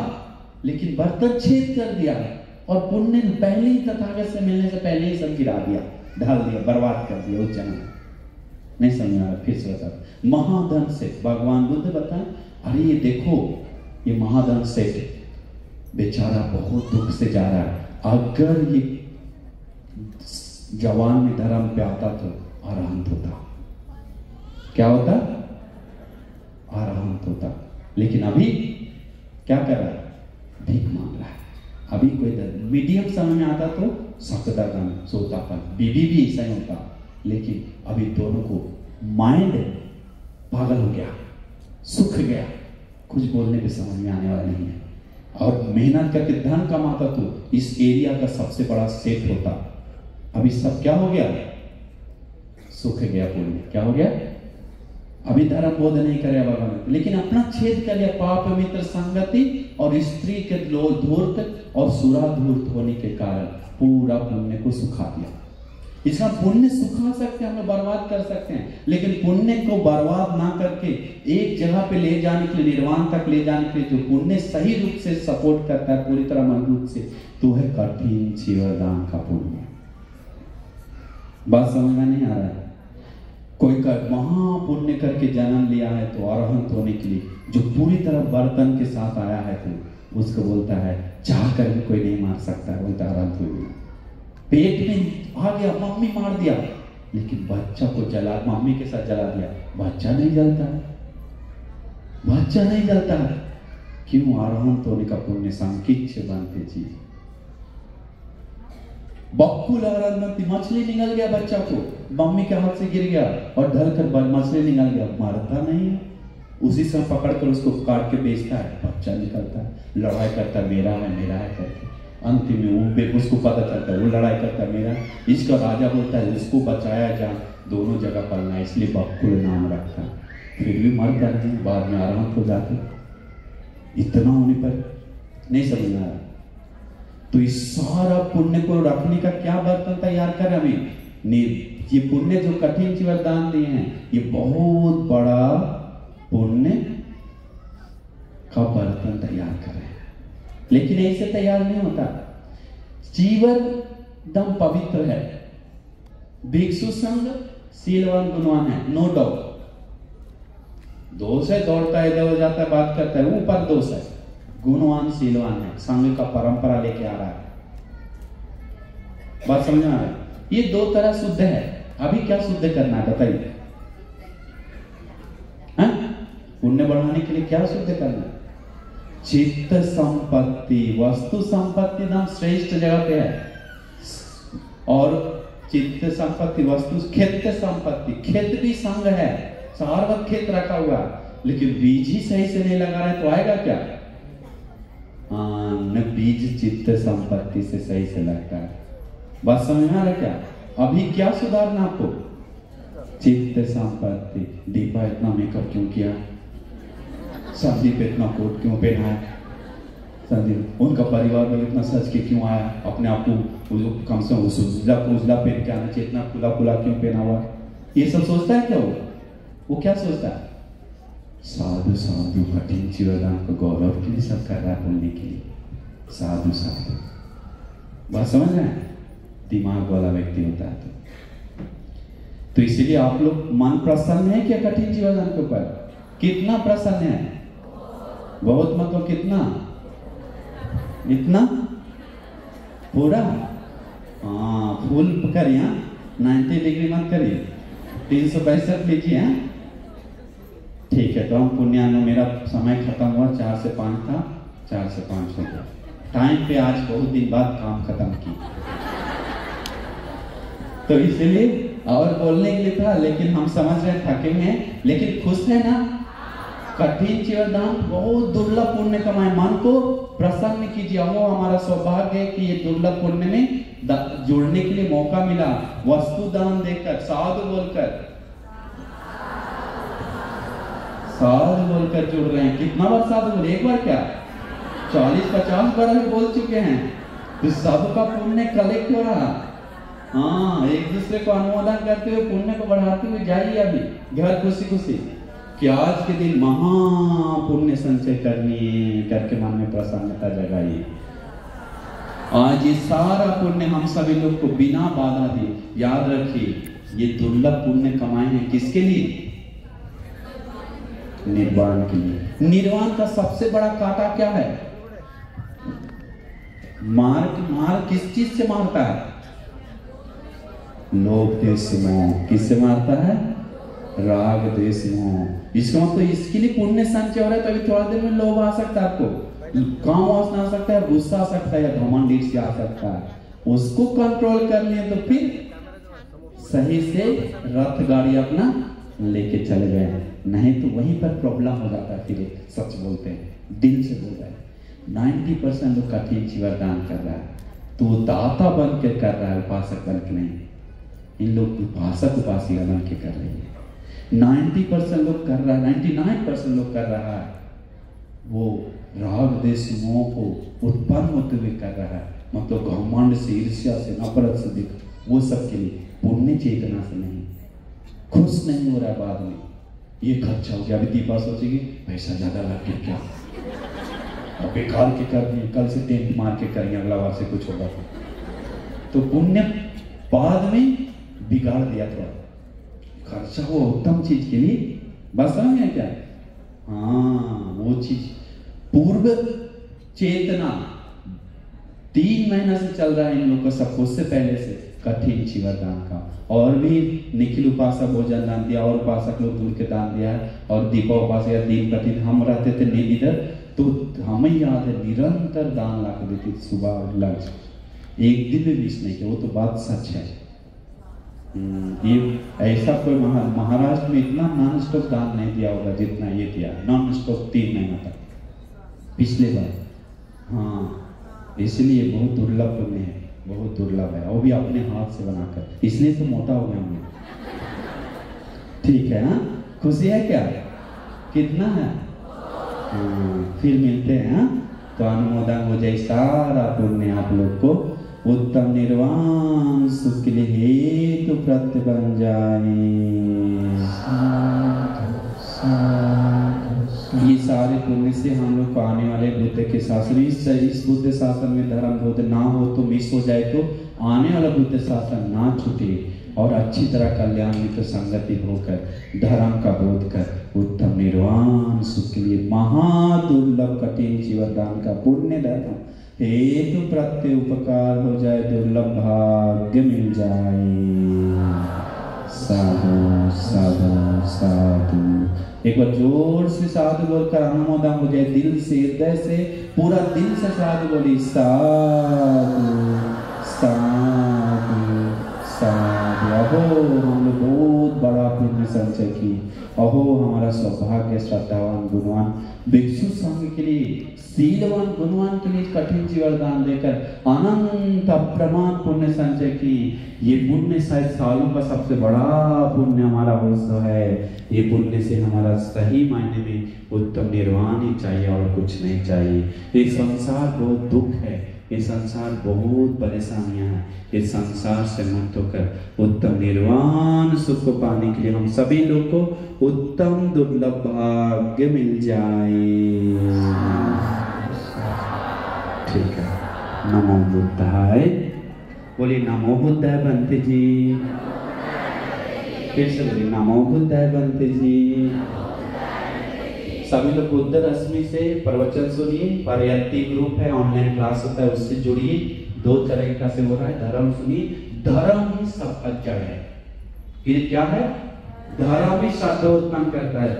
लेकिन बर्तन छेद कर दिया, और पुण्य पहले ही तथागत से मिलने से पहले ही सब गिरा दिया, ढाल दिया, बर्बाद कर दिया उस जन्म। नहीं समझ में आ रहा? फिर से बता। महाधन से भगवान बुद्ध बताए, अरे ये देखो ये महाधन सेठ बेचारा बहुत दुख से जा रहा है, अगर ये जवान में धर्म पे आता तो अरहंत होता। क्या होता? अरहंत होता। लेकिन अभी क्या कर रहा है? भीख मांग रहा है। अभी कोई मीडियम समय में आता तो सकदर्दन, सोतापन, बीबी भी ऐसा ही होता, लेकिन अभी दोनों को माइंड पागल हो गया, सुख गया, कुछ बोलने पे समझ में आने वाला नहीं है, और मेहनत करके धन कमाता तो इस एरिया का सबसे बड़ा सेठ होता। अभी सब क्या हो गया? सुख गया, पुण्य क्या हो गया? अभी धर्म बोध नहीं करे भगवान, लेकिन अपना छेद कर लिया पाप मित्र संगति और स्त्री के धूर्त और सुरा धूर्त होने के कारण पूरा पुण्य को सुखा दिया। इसका पुण्य सुखा सकते हैं, हम बर्बाद कर सकते हैं, लेकिन पुण्य को बर्बाद ना करके एक जगह पे ले जाने के लिए, निर्वाण तक ले जाने के लिए जो पुण्य सही रूप से सपोर्ट करता है पूरी तरह मजबूत से, तो है कठिन जीवरदान का पुण्य। बात समझ में नहीं आ रहा है? कोई महापुण्य करके जन्म लिया है तो अरहंत होने के लिए, जो पूरी तरह बर्तन के साथ आया है तो उसको बोलता है चाह कर भी कोई नहीं मार सकता है, बोलता अरहंत हो गया। पेट में आ गया, मम्मी मार दिया, लेकिन बच्चा को जला, मम्मी के साथ जला दिया, बच्चा नहीं जलता, बच्चा नहीं जलता। क्यों? अरहंत होने का पुण्य संकिच्छ बनते चीज। बक्कुल आराधना, मछली निकल गया बच्चा को, मम्मी के हाथ से गिर गया और ढलकर मछली निकल गया, मारता नहीं है, उसी समय पकड़कर उसको काट के बेचता है, बच्चा निकलता है, लड़ाई करता मेरा है करके, अंतिम में उसको पता चलता है, वो लड़ाई करता मेरा, इसका राजा बोलता है उसको बचाया जा, दोनों जगह पलना, इसलिए बक्कुल नाम रखता, फिर भी मरता नहीं, बाद में आराम हो जाते। इतना होने पर नहीं समझ में आ रहा। तो इस सारा पुण्य को रखने का क्या बर्तन तैयार कर हमें? ये पुण्य जो कठिन जी वरदान दिए हैं, ये बहुत बड़ा पुण्य का बर्तन तैयार कर रहे हैं। लेकिन ऐसे तैयार नहीं होता। जीवन दम पवित्र है, भिक्षु संग शीलवान गुणवान है, नो डाउट। दोष है, दौड़ता है, इधर जाता है, बात करता है, ऊपर दोष है। गुणवान शीलवान है, संघ का परंपरा लेके आ रहा है। बात समझ में आ रहा है? ये दो तरह शुद्ध है। अभी क्या शुद्ध करना है बताइए? पुण्य बढ़ाने के लिए क्या शुद्ध करना है? चित्त संपत्ति, वस्तु संपत्ति नाम श्रेष्ठ जगह पे है। और चित्त संपत्ति, वस्तु, खेत संपत्ति, खेत भी संग है, सार्वत खेत रखा हुआ, लेकिन बीज ही सही से नहीं लगा रहे तो आएगा क्या? न बीज चित्त संपत्ति से सही से लगता है। बात समझ में आ रहा क्या? अभी क्या सुधारना आपको? चित्त संपत्ति। दीपा इतना मेकअप क्यों किया? संदीप इतना कोट क्यों पहना है? संदीप उनका परिवार में इतना सच के क्यों आया? अपने आप को कम से कम उजला पहन के आना चाहिए, इतना खुला खुला क्यों पहना हुआ? ये सब सोचता है क्या वो क्या सोचता है? साधु साधु कठिन जीवदान को गौरव के लिए सब कर रहा है, बोलने के लिए साधु साधु। बात समझ रहे हैं? दिमाग वाला व्यक्ति होता है तो इसलिए आप लोग मन प्रसन्न है क्या कठिन जीवदान के ऊपर? कितना प्रसन्न है? बहुत मतलब कितना? इतना पूरा? हाँ, फुल करिए, 90 डिग्री मत करिए, 362 लीजिए। ठीक है, तो हम पुण्यानु, मेरा समय खत्म हुआ, 4 से 5 था, 4 से 5 हो गया टाइम पे। आज बहुत दिन बाद काम खत्म की, तो इसलिए और बोलने के लिए था, लेकिन हम समझ रहे थके हैं, लेकिन खुश है ना? कठिन जीवदान बहुत दुर्लभ पुण्य कमाए, मन को प्रसन्न कीजिए। वो हमारा सौभाग्य है कि ये दुर्लभ पुण्य में जुड़ने के लिए मौका मिला, वस्तु दान देकर, साधु बोलकर जुड़ रहे हैं। कितना बार साधु बोले? एक बार क्या, 40-50 बार अभी बोल चुके हैं। तो सबका पुण्य कलेक्ट हो रहा। हाँ, एक दूसरे को अनुमोदन करते हुए पुण्य को बढ़ाते हुए जाइए अभी घर खुशी खुशी, कि आज के दिन महा पुण्य संचय करके मन में प्रसन्नता जगाइए। आज ये सारा पुण्य हम सभी लोग को बिना बाधा दिए, याद रखिए, ये दुर्लभ पुण्य कमाए हैं किसके लिए? निर्वाण के लिए। निर्वाण का सबसे बड़ा कांटा क्या है? मार किस चीज से मारता है? लोभ देश मोह। किससे मारता है? राग देश मोह। इसका मतलब इसके लिए पुण्य संचय हो रहा है, तभी थोड़ा देर में लोभ आ सकता है, आपको काम वासना आ सकता है, गुस्सा आ सकता है, या घमंड ईर्ष्या से आ सकता है। उसको कंट्रोल कर लिए तो फिर सही से रथ गाड़ी अपना लेके चले गए, नहीं तो वहीं पर प्रॉब्लम हो जाता है। फिर सच बोलते हैं, दिल से बोल रहे हैं। 90% लोग कठिन जीवदान कर रहा है, तो वो दाता बन के कर रहा है, उपासक बन के नहीं। इन लोग उपासक उपासिका बन के कर रही है। 90% लोग कर रहा है, 99% लोग कर रहा है, वो राग देश मोह को उत्पन्न होते हुए कर रहा है, मतलब घमंड से, ईर्ष्या से, नफरत से, दिख वो सब के लिए, पुण्य चेतना से नहीं। खुश नहीं हो रहा है बाद में, ये खर्चा हो गया, अभी दीपा सोचेगी पैसा ज्यादा लग गया क्या, अब बेकार के कर दिए, कल से टेंट मार के करेंगे, अगला बार से कुछ होगा तो पुण्य बाद में बिगाड़ दिया। थोड़ा खर्चा हुआ उत्तम चीज के लिए, बस समझ क्या? हाँ, वो चीज पूर्व चेतना 3 महीना से चल रहा है इन लोग का सब, उससे पहले से कठिन चिवरदान का। और भी निखिल उपासक भोजन दान दिया, और उपासक लोग दूर के दान दिया है, और दीपा उपासक दिन प्रतिदिन हम रहते थे नहीं इधर, तो हमें याद है निरंतर दान ला के देती थी सुबह और लंच, एक दिन में मिस नहीं किया। वो तो बात सच है। ये ऐसा कोई महाराष्ट्र में इतना नॉन स्टॉप दान नहीं दिया होगा जितना ये दिया, नॉन स्टॉप 3 महीना तक पिछले बार। हाँ, इसलिए बहुत दुर्लभ पुण्य है, बहुत दुर्लभ है, वो भी अपने हाथ से बनाकर, इसलिए तो मोटा हो गया हमने। ठीक है ना, खुशी है क्या? कितना है? फिर मिलते हैं। हाँ, तो अनुमोदन हो जाए सारा पुण्य आप लोग को, उत्तम निर्वाण सुख के लिए हेतु प्रत्य बन जाए। ये सारे पुण्य से हम लोग को आने वाले बुद्ध के शासन, इस बुद्ध शासन में धर्म बोध ना हो तो मिस हो जाए, तो आने वाला बुद्ध शासन ना छूटे, और अच्छी तरह कल्याण मित्र संगति होकर धर्म का बोध कर उत्तम निर्वाण सुख के लिए महादुर्लभ कठिन जीवनदान का पुण्य धर्म हेतु प्रत्यय उपकार हो जाए, दुर्लभ भाग्य मिल जाए। साधु साधु साधु, एक बार जोर से साधु बोलकर अनुमोदन हो जाए, दिल से हृदय से पूरा दिल से साधु बोली, साधु साधु साधु। अहो हम लोग बहुत बड़ा पुण्य संचय की, अहो हमारा सौभाग्य श्रद्धावान गुणवान भिक्षु संघ के लिए, शीलवान गुणवान के लिए कठिन जीवनदान देकर अनंत अप्रमाण पुण्य संचय की। ये पुण्य शायद सालों का सबसे बड़ा पुण्य हमारा वर्ष है। ये पुण्य से हमारा सही मायने में उत्तम निर्वाण ही चाहिए और कुछ नहीं चाहिए। ये संसार बहुत दुख है, ये संसार बहुत परेशानियां हैं, इस संसार से मुक्त होकर उत्तम निर्वाण सुख को पाने के लिए हम सभी लोग को उत्तम दुर्लभ भाग्य मिल जाए। ठीक है, नमो बुद्धाय। बोलिए नमो बुद्धाय बंते जी। फिर से बोलिए नमो बुद्धाय बंते जी। सभी लोग बुद्ध रश्मि से प्रवचन सुनिए, परयत्ति ग्रुप है, ऑनलाइन क्लास होता है, उससे जुड़िए। 2 तरीका से हो रहा है, धर्म सुनिए, धर्म ही सबका जड़ है। ये क्या है? धर्म ही श्रद्धा उत्पन्न करता है।